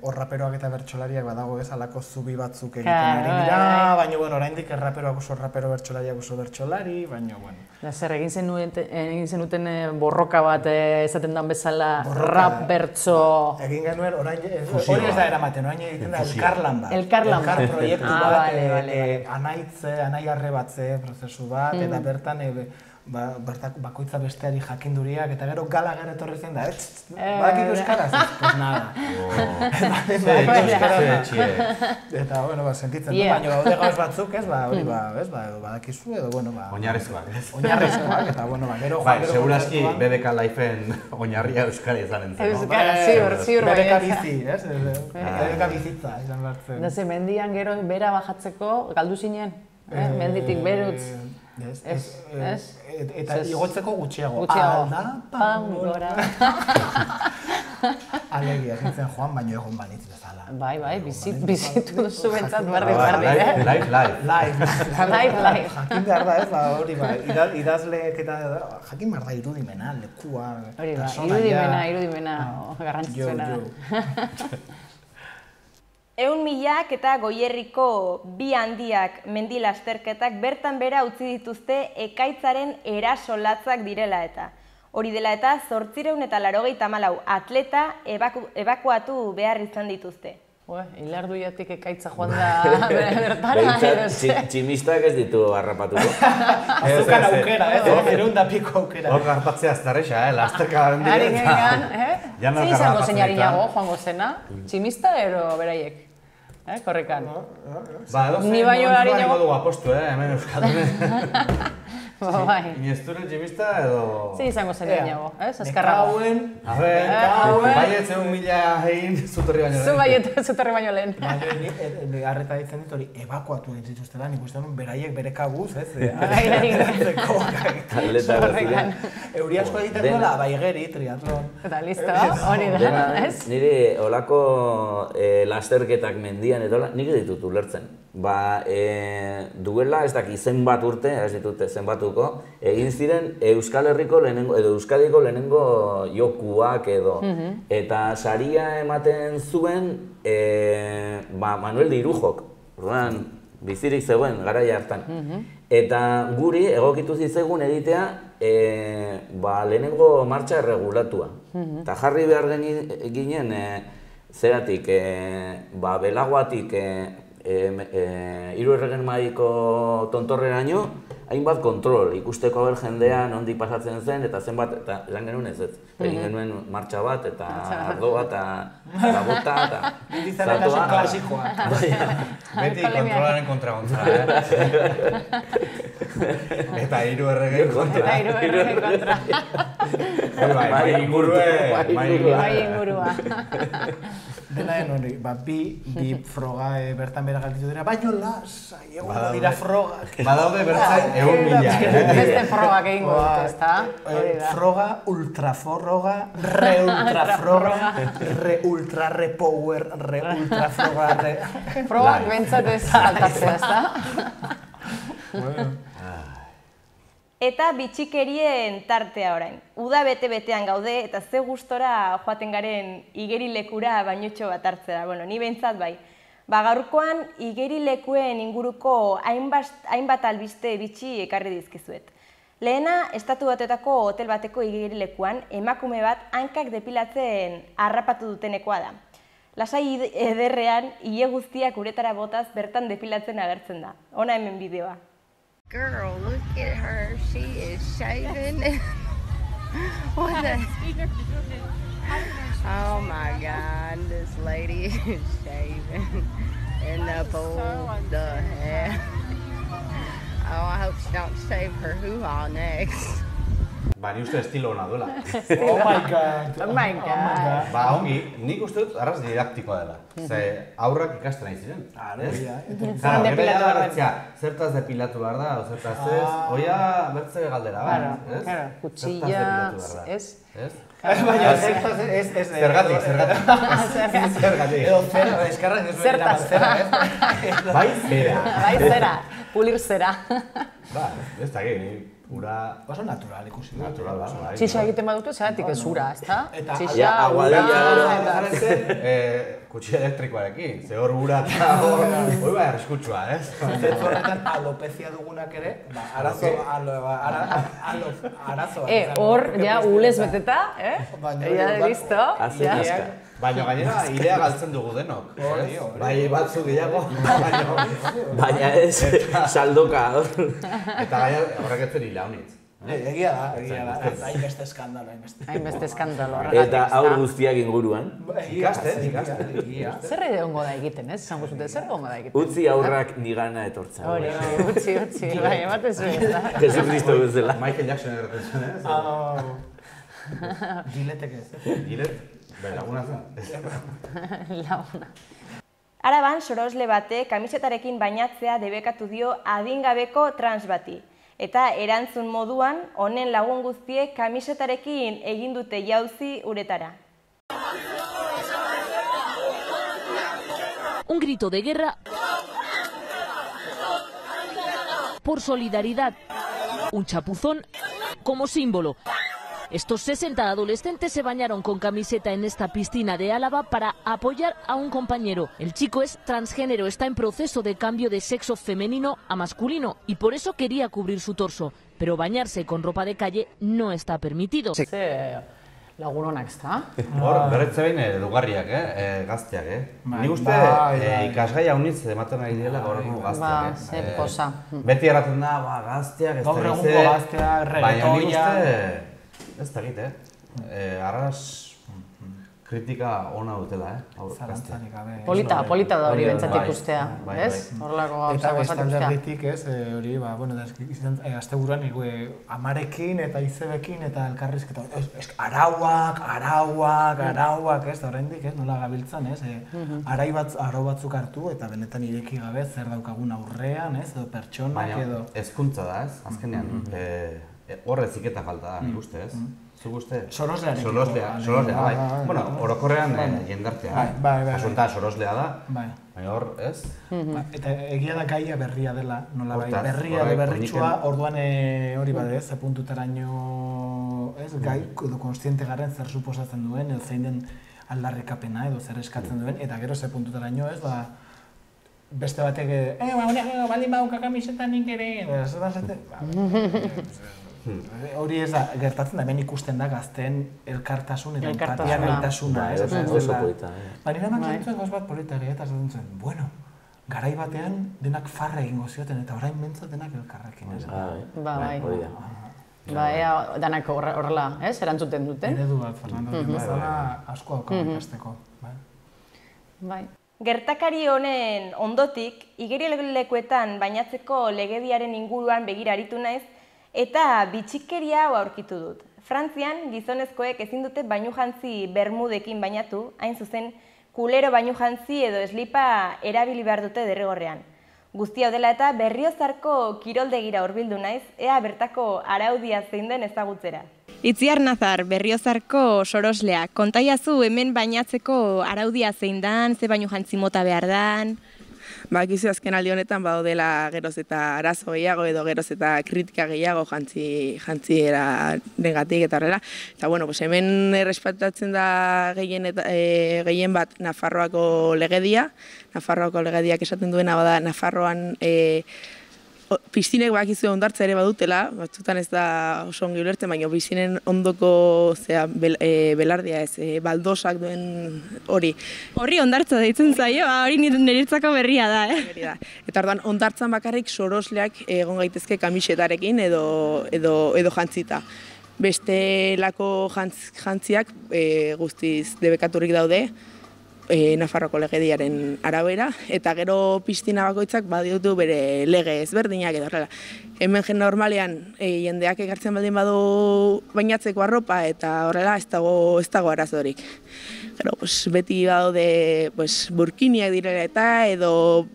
hor raperoak eta bertsolariak badago ez, halako zubi batzuk egiten ari dira, baina oraindik raperoak oso rapero, bertsolariak oso bertsolari, baina
Zer, egin zenuten borroka bat esaten dan bezala rap bertso...
Egin genuen, hori ez da eramaten, orain egiten da elkarlan bat.
Elkar
proiektu bat, anai arrebatze prozesu bat, eta bertan bakoitza besteari jakinduriak, eta gero Gallagher etorri zen da, badakik euskaraz, pues nada. Eta, bueno, sentitzen du, baina daude gauz batzuk, ez, hori, ez, badakizu edo, bueno,
oinarrizkoak, ez?
Oinarrizkoak, eta, bueno, gero...
Segurazki BBK Lifeen oinarria euskara izan entzen, no?
Euskara, ziur bai.
BBK bizi, ez? BBK bizitza, izan behar
Da ze, mendian gero bera bajatzeko galdu zinen, menditik berutz.
Ez? Eta igotzeko gutxiago.
Aldapan gora.
Alegia, zintzen joan, baino egon banitz bezala.
Bai, bizitu duzu bentsat bardi,
Live.
Jakin behar da ez, hori idazleek eta jakin behar da irudimena, lekua,
personaia. Irudimena, garrantzitsuena.
100.000 eta Goierriko bi handiak mendi lasterketak bertan bera utzi dituzte ekaitzaren eraso latzak direla eta. Hori dela eta 884 atleta ebakuatu behar izan dituzte.
Ilarduiatik ekaitza joan da bertara.
Tximistak ez ditu harrapatuko.
Azukan aukera, 100 aukera.
Hor harpatzea aztarrexa, lasterka garen
direta. Zein izango zeinariago joango zena? Tximista ero beraiek? Korrikan.
Ni baino harinago dugu apostu, hemen Euskaldunen. Iniesture tximista edo...
Zein izango zeinariago, azkarrago.
Baiet 100.000 egin zutorri baino lehen.
Zu baiet zutorri baino lehen.
Arreta ditzen dit hori, ebakuatu egin zituztela, nik uste duen beraiek bere kabuz, ez? Euri asko egiten duela, baigeri, triatlon.
Eta listo, hori da, ez?
Niri olako lasterketak mendian eta nik ditut ulertzen. Duela ez daki zenbat urte, ez ditute zenbatuko, egin ziren Euskal Herriko lehenengo, edo Euskadiko lehenengo jokuak edo. Eta saria ematen zuen Manuel de Irujok, bizirik zegoen garaia hartan. Eta guri egokitu zizegun egitea lehenengo martxa erregulatua. Eta jarri behar ginen zeratik, belagoatik Hiru Erregen Mahaiko tontorreraino, hainbat kontrol, ikusteko haber jendea nondik pasatzen zen, eta zenbat, eta esan genuen ez. Egin genuen martxa bat, eta ardo bat, eta bota, eta
zatoa. Klasikoa.
Beti kontrolaren kontra. Eta Hiru Erregen kontra.
Eta Hiru Erregen kontra.
Bai
ingurua.
Dela hori, bi froga bertan bera galditu dira, baino lasai, egon dira frogak.
Badaude bertzen 100.000.
Beste frogak egingo dut, ezta?
Froga, ultrafroga, re-ultrafroga, re-ultra-repower, re-ultrafroga, re...
Frogak bentsat ez altatzea, ezta?
Eta bitxikerien tartea orain. Uda bete-betean gaude eta ze gustora joaten garen igerilekura bainotxo bat hartzera. Bueno, ni behintzat bai. Gaurkoan igerilekuen inguruko hainbat albiste bitxi ekarri dizkizuet. Lehena, Estatu Batuetako hotel bateko igerilekuan emakume bat hankak depilatzen harrapatu dutenekoa da. Lasai ederrean, ile guztiak uretara botaz bertan depilatzen agertzen da. Hona hemen bideoa.
Girl, look at her. She is shaving. What the? Oh my God, this lady is shaving in the pool. The heck? Oh, I hope she don't shave her hoo-ha next.
Ni uste estilo hona duela.
Oh my God.
Oh my God.
Ongi, nik uste dut arraz didaktikoa dela. Ze aurrak ikasten nahi ziren.
Zeran depilatu behar da.
Zertaz depilatu behar da, zertaz ez. Oia bertze galdera, ez?
Kutsilla, ez?
Baina zertaz ez...
Zergatik.
Edo zera, eskarrak ez zera, ez?
Bai zera.
Bai zera, pulir zera.
Ez da gini. Ura...
Oso natural ikusi.
Natural, bai.
Txixa egiten badutu, zeratik ez ura, ezta?
Ja, aguadilla...
Kutsi elektrikoarekin, ze hor ura eta hori bai arriskutsua, ez?
Zentzu horretan alopezia dugunak ere, arazo...
Hor, ja, ulez beteta, ja, listo.
Baina gainera, idea galtzen dugu denok. Bai batzu gehiago,
baina ez saldoka.
Eta gaia horrek ez zen hila honitz.
Egia da. Hainbeste eskandalo.
Hainbeste eskandalo.
Eta haur guztiak inguruan.
Ikasten.
Zer egongo da egiten, ez? Zango zute, zer egongo da egiten?
Utzi aurrak nigana etortza.
Hori, utzi, bai, ematen zuen, da.
Jesus Cristo bezala.
Michael Jackson erraten zuen, ez?
Giletek ez.
Gilet? Bai, laguna zen.
Laguna.
Araban, sorosle bate kamisetarekin bainatzea debekatu dio adingabeko trans bati. Eta erantzun moduan, honen lagun guztiek kamisetarekin egin dute jauzi uretara.
Un grito de guerra por solidaridad, un chapuzón como símbolo. Estos 60 adolescentes se bañaron con camiseta en esta piscina de Álava para apoyar a un compañero. El chico es transgénero, está en proceso de cambio de sexo femenino a masculino y por eso quería cubrir su torso. Pero bañarse con ropa de calle no está permitido.
Lagun honak, ezta?
Hor, berretze behin edugarriak, gazteak, Nik uste ikasgai haunitz ematen nahi direla gaur egungo gazteak,
zer posa.
Beti erraten da, gazteak, ez da
Gaur egungo gazteak,
baina nik
reggaetoia.
uste, ez da egite, arras kritika ona dutela,
Zalantzarik gabe.
Polita da hori bentsat ikustea,
bai,
ez?
bai.
Horrelako
Eta
gauza
bestan
ikustea.
derritik, ez, hori, asteburuan amarekin eta izebekin eta elkarrizketa, arauak, ez, da oraindik, ez, nola gabiltzan, ez, arau batzuk hartu eta benetan ireki gabe zer daukagun aurrean, ez, edo pertsonak edo...
Baina hezkuntza da, ez, azkenean, horre ziketa falta da, nik uste, ez? Zuk uste?
Soroslearekiko.
Soroslea, bai. Bueno, orokorrean jendartea, Asunta soroslea da, baina hor, ez?
Eta egia da gaia berria dela, nola bai,
Hortaz,
berria edo berritsua,
horrek,
orduan hori bade, ze puntutaraino, ez, gai, edo konstiente garen zer suposatzen duen, edo zein den aldarrikapena edo zer eskatzen duen, eta gero ze puntutaraino, ez, ba, beste batek, baldin badauka kamiseta nik ere, ez da zete, hori ez da, gertatzen da, hemen ikusten da gazteen elkartasun eta empatia gaitasuna, ez?
Oso polita,
Baina eman zentzuen gauz bat politari, eta zaten zuen, bueno, garai batean denak farra egingo zioten, eta orain mentzat denak elkarrekin, ez?
Bai, ea danak horrela, ez? Erantzuten duten.
Eredu bat, Fernando, bezala asko haukago ikasteko.
Bai.
Gertakari honen ondotik, igerilekuetan bainatzeko legediaren inguruan begira aritu naiz, eta bitxikeria hau aurkitu dut. Frantzian, gizonezkoek ezin dute bainujantzi bermudekin bainatu, hain zuzen, kulero bainujantzi edo eslipa erabili behar dute derrigorrean. Guztia dela eta Berriozarko kiroldegira hurbildu naiz, ea bertako araudia zein den ezagutzera. Itziar Nazar, Berriozarko soroslea, kontaiazu hemen bainatzeko araudia zein dan, ze bainujantzi mota behar dan?
Bakizu azken aldi honetan baudela geroz eta arazo gehiago edo geroz eta kritika gehiago jantziera negatik eta horrela. Eta bueno, hemen errespetatzen da gehien bat Nafarroako legedia. Nafarroako legediak esaten duena bada Nafarroan piztinek bakizu hondartza ere badutela, batzutan ez da oso ongi ulertzen, baina piztinen ondoko belardia ez, baldosak duen hori.
Horri hondartza deitzen zaio, hori niretzako berria da,
Eta orduan, hondartzan bakarrik sorosleak egon gaitezke kamisetarekin edo jantzita. Bestelako jantziak guztiz debekaturik daude, Nafarroko legediaren arabera, eta gero piztina bakoitzak baditu bere lege ezberdinak edo horrela. Hemen normalean jendeak ekartzen baldin badu bainatzeko arropa eta horrela ez dago arazorik. Gero, beti daude burkiniak direla eta edo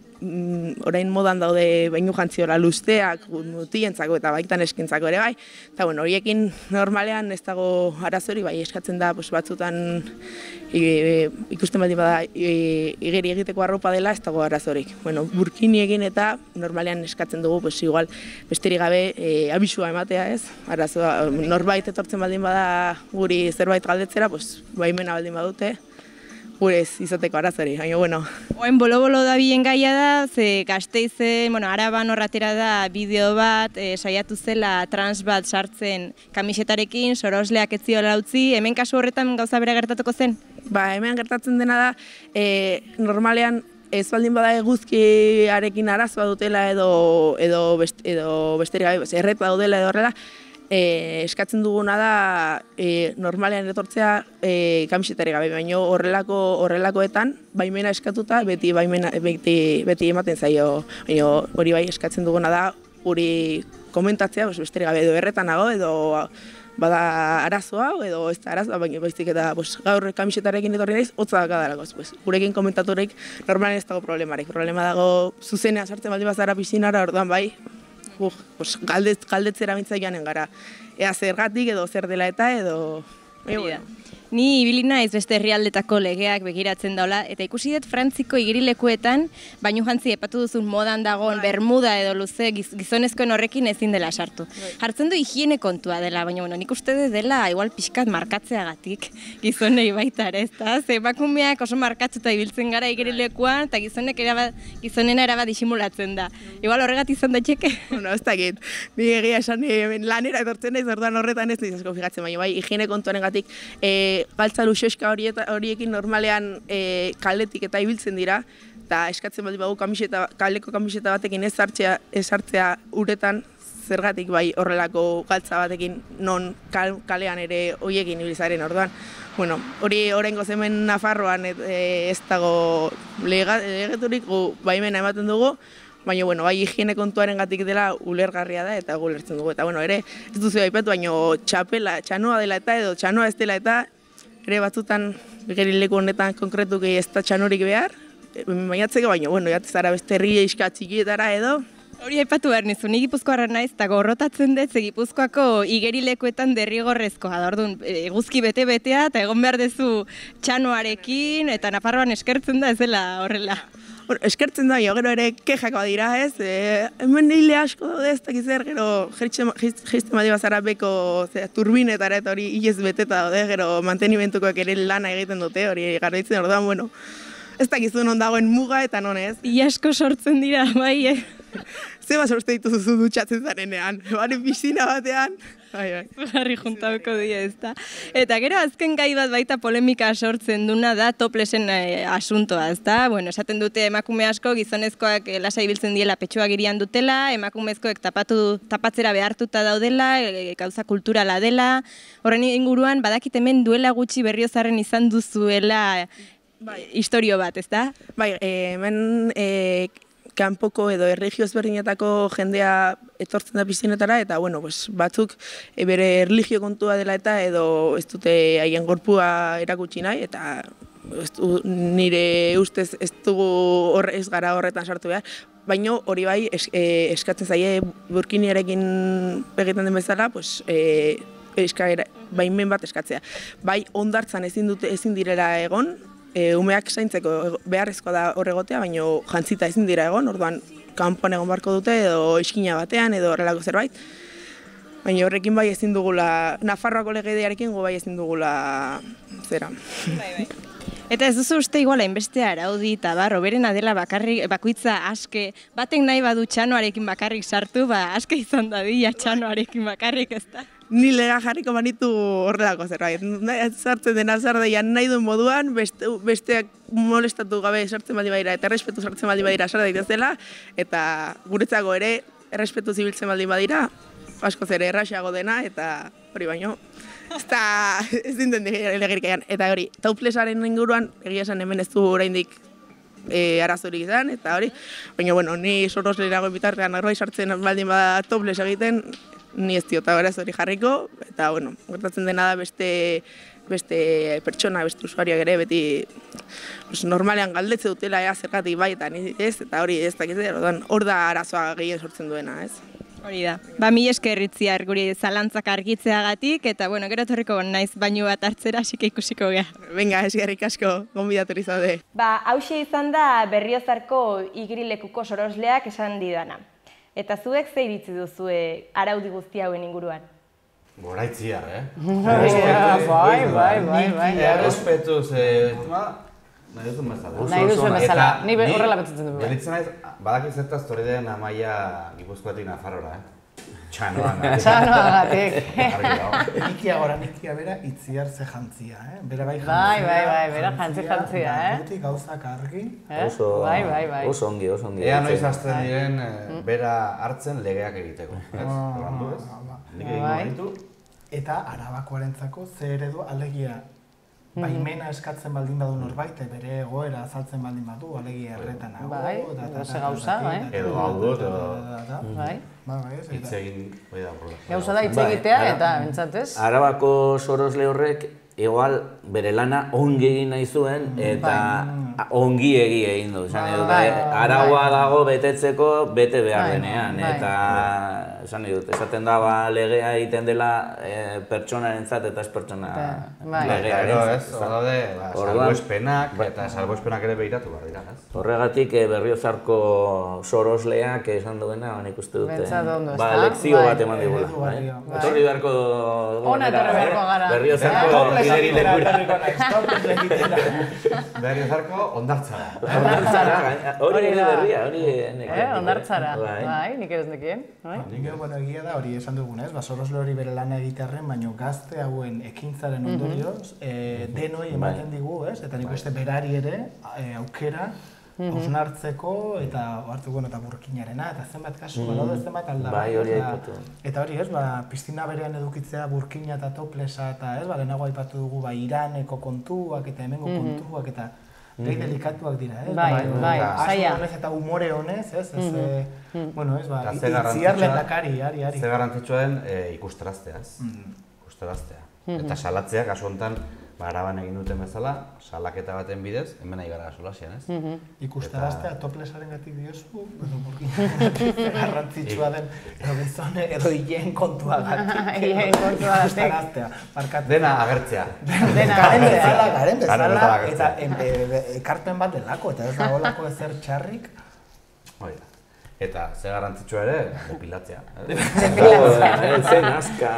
orain modan daude bainu jantziora lusteak, mutientzako eta baitan eskintzako ere bai. Eta horiekin normalean ez dago arazori, bai eskatzen da batzutan ikusten baldin bada igeri egiteko arropa dela ez dago arazorik. Burkini egin eta normalean eskatzen dugu igual besterik gabe abisua ematea ez. Norbait etortzen baldin bada guri zerbait galdetzera, baimena baldin badute. Gurez izateko arazori, baina bueno.
Oen bolo-bolo da bilen gaia da, ze Gasteizen, Araban horratera da bideo bat, saiatu zela trans bat sartzen kamisetarekin, sorosleak ez ziola utzi, hemen kasu horretan gauza bere gertatuko zen?
Hemen gertatzen dena da, normalean ez baldin bada eguzkiarekin arazoa dutela edo besterik gabe, erret daudela edo horrela, eskatzen duguna da normalean etortzea kamisetari gabe, baina horrelakoetan baimena eskatuta beti ematen zaio. Baina hori bai eskatzen duguna da hori komentatzea, besterik gabe edo erretan nago edo bada arazoa edo ez da arazoa, baina baizik eta gaur kamisetarekin etorri naiz, hotza dakadalako. Gurekin komentaturik normalen ez dago problemarik. Problema dago zuzenean sartzen baldin bazara piszinara, orduan bai, galdetzera bintzak janen gara. Ea zergatik edo zer dela eta edo...
Ni ibili naiz beste herrialdetako legeak begiratzen daula, eta ikusi dut Frantziko igerilekuetan, baino jantzi epatu duzun modan dagoen bermuda edo luze gizonezkoen horrekin ezin dela sartu. Jartzen du higiene kontua dela, baina nik uste dela igual pixkat markatzeagatik gizonei baita ere, ezta? Ze emakumeak oso markatzuta ibiltzen gara igerilekuan, eta gizonena erabat disimulatzen da. Igual horregat izan da txeke?
Bueno, ez dakit. Ni egia esan lanera etortzen naiz, orduan horretan ez naiz asko fijatzen, baina bai, higiene kontuarengatik galtza luxeska horiekin normalean kaletik eta ibiltzen dira, eta eskatzen baldin bagu kaleko kamiseta batekin ez sartzea uretan, zergatik bai horrelako galtza batekin non kalean ere horiekin ibiltzaren orduan. Bueno, hori oraingoz hemen Nafarroan ez dago legeturik baimena ematen dugu, baina, bueno, bai higiene kontuarengatik dela ulergarria da eta ulertzen dugu. Eta, bueno, ere, ez duzu aipatu, baina txanoa dela eta edo txanoa ez dela eta ere batzutan igerileku honetan konkretuki ez da txanorik behar, bainatzeko, baina, bueno, jatzara beste herria iska txikietara edo.
Hori aipatu behar nizu, ni Gipuzkoarra naiz, eta gorrotatzen dut, Gipuzkoako igerilekuetan derrigorrezkoa da, orduan, eguzki bete-betea, eta egon behar duzu txanoarekin, eta Nafarroan eskertzen da ez dela horrela.
Eskertzen da, gero ere kexakoa dira, ez? Hemen hile asko daude ez dakiz zer, gero jaisten badi bazara beko turbinetara eta hori hilez beteta daude, gero mantenimentukoak ere lana egiten dute, hori garaitzen orduan, bueno, ez dakizu non dagoen muga eta non ez.
Ia asko sortzen dira, bai,
Zeba sortzen dituzu dutxatzen zarenean, bari piscina batean.
Jarri juntauko dira ez da. Eta gero azken gai bat baita polemika sortzen duna da toplesen asuntoa, ez da? Bueno, esaten dute emakume asko, gizonezkoak lasai biltzen diela petxua girian dutela, emakumezkoek tapatzera behartuta daudela, gauza kulturala dela. Horren inguruan, badakit hemen duela gutxi Berriozarren izan duzuela historio bat, ez da?
Bai, hemen kanpoko edo erlijio ezberdinetako jendea etortzen da piszinetara, eta bueno, batzuk bere erlijio kontua dela eta edo ez dute haien gorpua erakutsi nahi, eta nire ustez ez dugu ez gara horretan sartu behar, baina hori bai eskatzen zaie burkiniarekin egiten den bezala, baimen bat eskatzea. Bai, hondartzan ezin direla egon, umeak zaintzeko beharrezkoa da horregotea, baina jantzita ezin dira egon, orduan kanpoan egon barko dute edo iskina batean edo horrelako zerbait. Baina horrekin bai ezin dugula, Nafarroako legediarekin bai ezin dugula zera.
Eta ez duzu uste iguala inbeste araudi eta roberena dela bakoitza aske, batek nahi badu txanoarekin bakarrik sartu, aske izan dadila txanoarekin bakarrik ez da?
Ni lega jarriko manitu horrelako zerbait. Sartzen dena zardeian nahi duen moduan, besteak molestatu gabe sartzen baldin badira eta errespetu sartzen baldin badira sar daitezela, eta guretzako ere errespetu zibiltzen baldin badira, askoz ere erraxago dena, eta hori baino. Ez dinten legerik egan. Eta hori, tauplesaren inguruan, egia esan hemen ez du oraindik arazorik izan, eta hori, baina, bueno, ni soroslerago bitartean arroi sartzen baldin bada toples egiten, ni ez diota hori jarriko, eta, bueno, gertatzen dena da beste pertsona, beste usuarioak ere, beti normalean galdetze dutela zergatik bai, eta ez, eta hori ez dakiz, hor da arazoa gehien sortzen duena, ez?
Hori da. Mila esker Itziar guri zalantzak argitzeagatik, eta, bueno, gero etorriko naiz bainu bat hartzera, hasik ikusiko gea.
Venga, eskerrik asko, gonbidatu izaude.
Hauxe izan da Berriozarko igerilekuko sorosleak esan didana. Eta zuek ze iritzi duzue araudi guzti hauen inguruan?
Goraitziar,
Bai.
Errespetuz, nahi duzun
bezala. Ni horrela betzatzen dugu.
Beritzen naiz, badaki zertaz torri den Amaia Gipuzkoatik Nafarrora,
Txanoagatik.
Nikia bera itziar ze jantzia, bera bai
jantzia. Bai, bera jantzia,
Gutik gauzak argi.
Oso ongi.
Ea noiz hasten diren bera hartzen legeak egiteko.
Eta Arabakoarentzako ze eredu alegia baimena eskatzen baldin badu norbait, bere egoera azaltzen baldin badu, alegia erretan hau.
Edo ze gauza,
edo hau dut,
hitz
egin,
gauza da hitz egitea eta bentsatez.
Arabako sorosle horrek igual bere lana ongi egin nahi zuen eta ongi egin du. Araua dago betetzeko bete behar denean. Eta esaten da legea egiten dela pertsonarentzat eta ez pertsona legearentzat.
Salbuespenak eta salbuespenak ere behiratu behar dira.
Horregatik Berriozarko sorosleak esan duena, nik uste dute.
Lekzio
bat eman digula. Etorri beharko
ona etorri beharko gara.
Berriozarko bideri lekura.
Berriozarko ondartzara.
Hori ere berria,
ondartzara. Bai, nik ez nekien.
Egia da hori esan dugunez, sorosle hori bere lana egitearren, baino gazte hauen ekintzaren ondorioz, denoi ematen digu, eta nik uste berari ere aukera hausnartzeko eta burkinarena, eta zenbat kasu, badaude zenbat alda.
Bai, hori aipatu.
Eta hori, piztina berean edukitzea burkina eta toplesa, eta lehenago aipatu dugu Iraneko kontuak eta hemengo kontuak, eta gai delikatuak dira,
Bai, saia.
Eta umore honez, itziar lehendakari, ari.
Ze garrantzitsua den ikustaraztea. Eta salatzea, kasu honetan, Araban egin duten bezala, salaketa baten bidez, hemen nahi gara solasian, ez?
Ikustaraztea toplesaren gatik diozu, edo burkina garrantzitsua den, edo gizone, edo hien kontua gatik. Ikustaraztea, markatu.
Dena agertzea.
Garen bezala, eta ekarpen bat delako, eta ez dagoelako ezer txarrik.
Eta ze garrantzitsua ere, depilatzea.
Zen aska.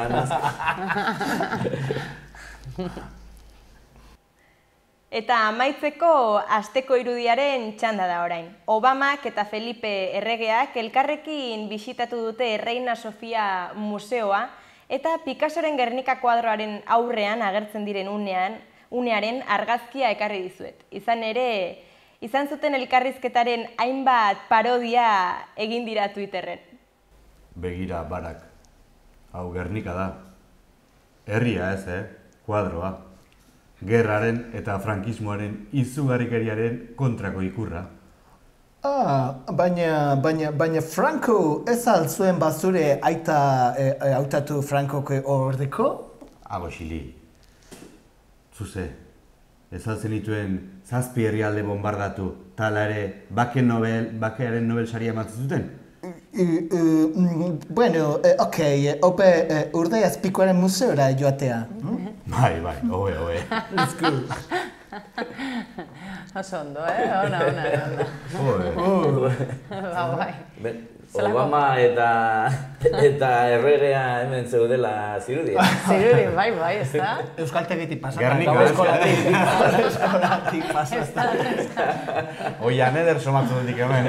Eta amaitzeko asteko irudiaren txanda da orain. Obamak eta Felipe erregeak elkarrekin bisitatu dute Reina Sofia museoa eta Picassoren Gernika kuadroaren aurrean agertzen diren unearen argazkia ekarri dizuet. Izan zuten elkarrizketaren hainbat parodia egin dira Twitterren.
Begira, Barak. Hau Gernika da. Herria ez, kuadroa. Gerraren eta frankismoaren izugarrikeriaren kontrako ikurra.
Baina Franco ez altzuen bazure aita hautatu Frankoko ordeko?
Xili. Zuze, ez altzen dituen zazpi herrialde bombardatu, tala ere bakearen Nobel saria ematzen zuten?
Bueno, ope Urdai Azpikoaren museora joatea.
Bai, hobe.
It's good.
Oso ondo, ona.
Bai. Obama eta erregea hemen zeudela zirudien.
Zirudien, bai, ez da?
Euskaltegitik pasata.
Gernika. Oian eder somatzu dutik hemen,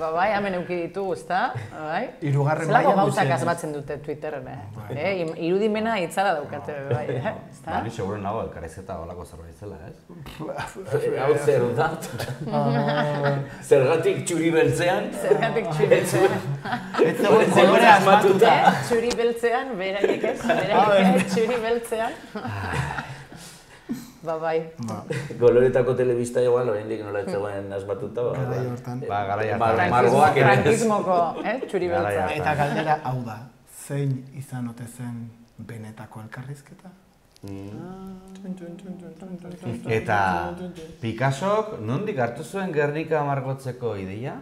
Bai, hemen euki ditugu, ezta?
Irugarren
zelako gauzak azbatzen dute Twitterren, irudimena itzala daukate, bai, ezta?
Ni seguro nago elkarrizketa holako zerbait zela, ez?
Hau zer da? Zergatik txuri beltzean?
Ez zegoen kolore asmatuta.
Txuri beltzean, beraiek ez, txuri beltzean. Bai.
Koloretako telebista igual, oraindik nola ez zegoen asmatuta.
Garai hortan.
Garai hartan.
Margoak ere.
Frankismoko, txuri beltza.
Eta galdera hau da, zein izan ote zen benetako elkarrizketa?
Eta Picassok nondik hartu zuen Gernika margotzeko ideia?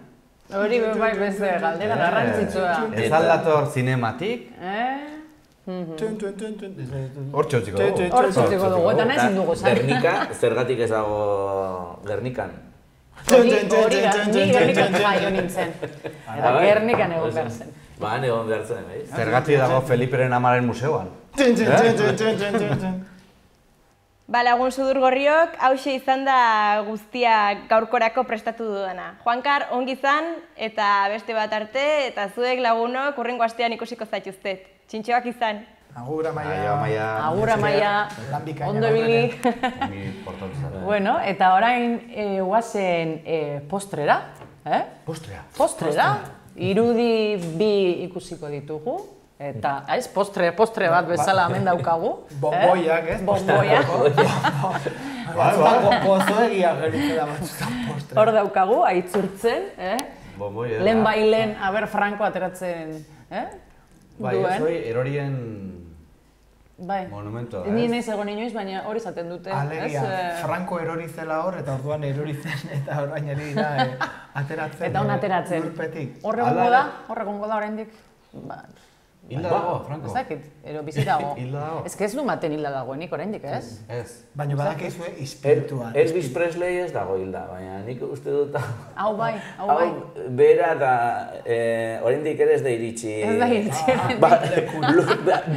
Hori bai beste galdera garrantzitsua.
Ez aldator zinematik? Hortxe utziko dugu.
Eta nahi ezin dugu, zari.
Gernika, zergatik ez dago Gernikan.
Hori da, ni Gernikan jaio nintzen. Eta Gernikan egon behar zen.
Egon behar zen, bai.
Zergatik dago Feliperen amaren museoan.
Ba, lagun Sudurgorriok, hause izan da guztia gaurkorako prestatu dudana. Juankar, ongi izan, eta beste bat arte, eta zuek lagunok hurrengo astean ikusiko zaituztet. Txintxoak izan.
Agur, Amaia.
Agur, Amaia. Ondo ebili. Bueno, eta orain guazen postrera. Postrera. Irudi bi ikusiko ditugu. Eta, postre bat bezala hemen daukagu.
Bomboiak, ez?
Bomboiak.
Gozoegia geritzela batzutan postre.
Hor daukagu, aitzurtzen. Lehen bailen, aber Franco ateratzen
bai, ez hori erorien monumentoa.
Ni nahiz egon inoiz, baina hori zaten dute.
Alegia, Franco erori zela hor, eta orduan erori zen, eta orain eri da ateratzen.
Eta hon ateratzen.
Lurpetik.
Horregongo da oraindik.
Hilda dago, Franco?
Ez dakit, ero bizi dago.
Hilda dago.
Ez que ez du maten hilda dagoenik oraindik, ez?
Ez.
Baina badakizue espirituan.
Elvis Presley ez dago hilda, baina nik uste dut...
Hau bai.
Bera eta oraindik ere ez da iritsi.
Ez da iritsi.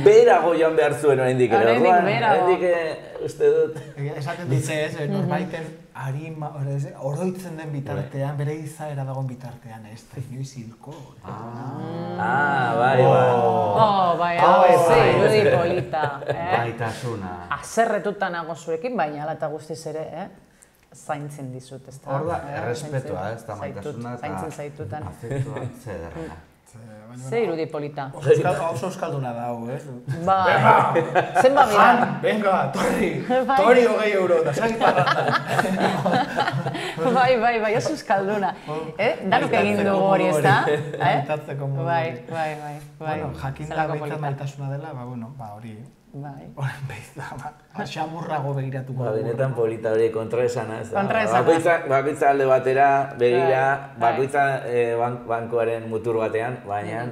Berago joan behar zuen oraindik ere.
Oraindik berago.
Oraindik uste dut...
Esaten ditze ez, norbaiten oroitzen den bitartean, bere izaera dagoen bitartean, ez da inoiz hilko.
Bai.
Irudi polita.
Baitasuna.
Azerretuta nago zurekin, baina ala eta guztiz ere, zaintzen dizut, ez da.
Hor da, errespetua, ez da maitasuna eta
zaintzen zaitutan.
afektua, zederra.
Ze irudi polita.
Oso euskalduna da hau, ez?
Bai. Zenba bera.
Venga, torri 20 euro, da sagitarra.
Bai, oso euskalduna. Danok egin dugu hori, ez da?
Maitatzeko modu.
Bai.
Jakinda behitzat maitasuna dela, hori.
Bai.
Horren behizta, xamurrago begiratuko.
Benetan polita hori kontraesana, ez da?
Kontraesana.
Bakoitza alde batera, begira, bakoitza bankoaren mutur batean, baina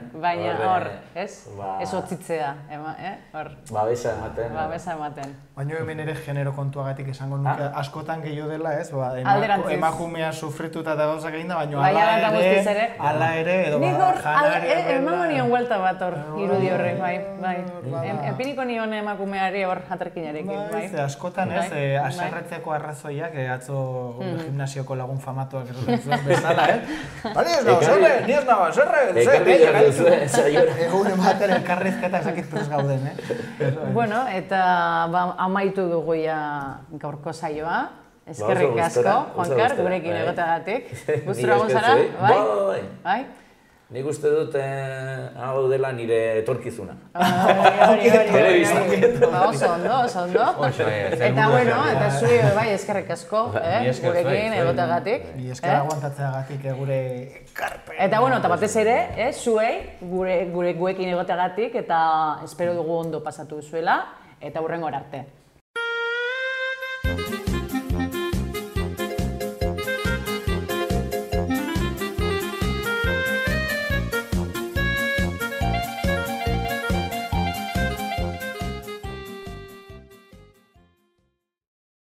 hor, ez? Ez otzitzea, hor.
Babesa ematen.
Babesa ematen.
Baina hemen ere genero kontuagatik esango nuke askotan gehiago dela, ez? Emakumea sufrituta eta gauzak egin da, baina ala ere, edo janari...
Emango nion huelta bat hor, irudi horrek, bai. Empiniko nion emakumeari hor aterkinarekin, bai.
Askotan, ez? Aserretzeko arrazoiak, atzo gimnasioko lagun famatuak eroten zuen bezala, ez? Bani ez nago, zerre, ni ez nago, zerre, egun ematen elkarrizketa esakituz gauden,
Bueno, eta amaitu dugu ja gaurko saioa. Eskerrik asko, Juankar, gurekin egoteagatik. Gustura egon zara? Bai?
Nik uste dut hau dela nire etorkizuna.
Oso ondo. Eta bueno, eta zuri bai eskerrik asko, gurekin egoteagatik.
Esker aguantatzeagatik gure ekarpen.
Eta bueno, eta batez ere, zuei, gurekin egoteagatik, eta espero dugu ondo pasatu zuela, eta hurrengora arte.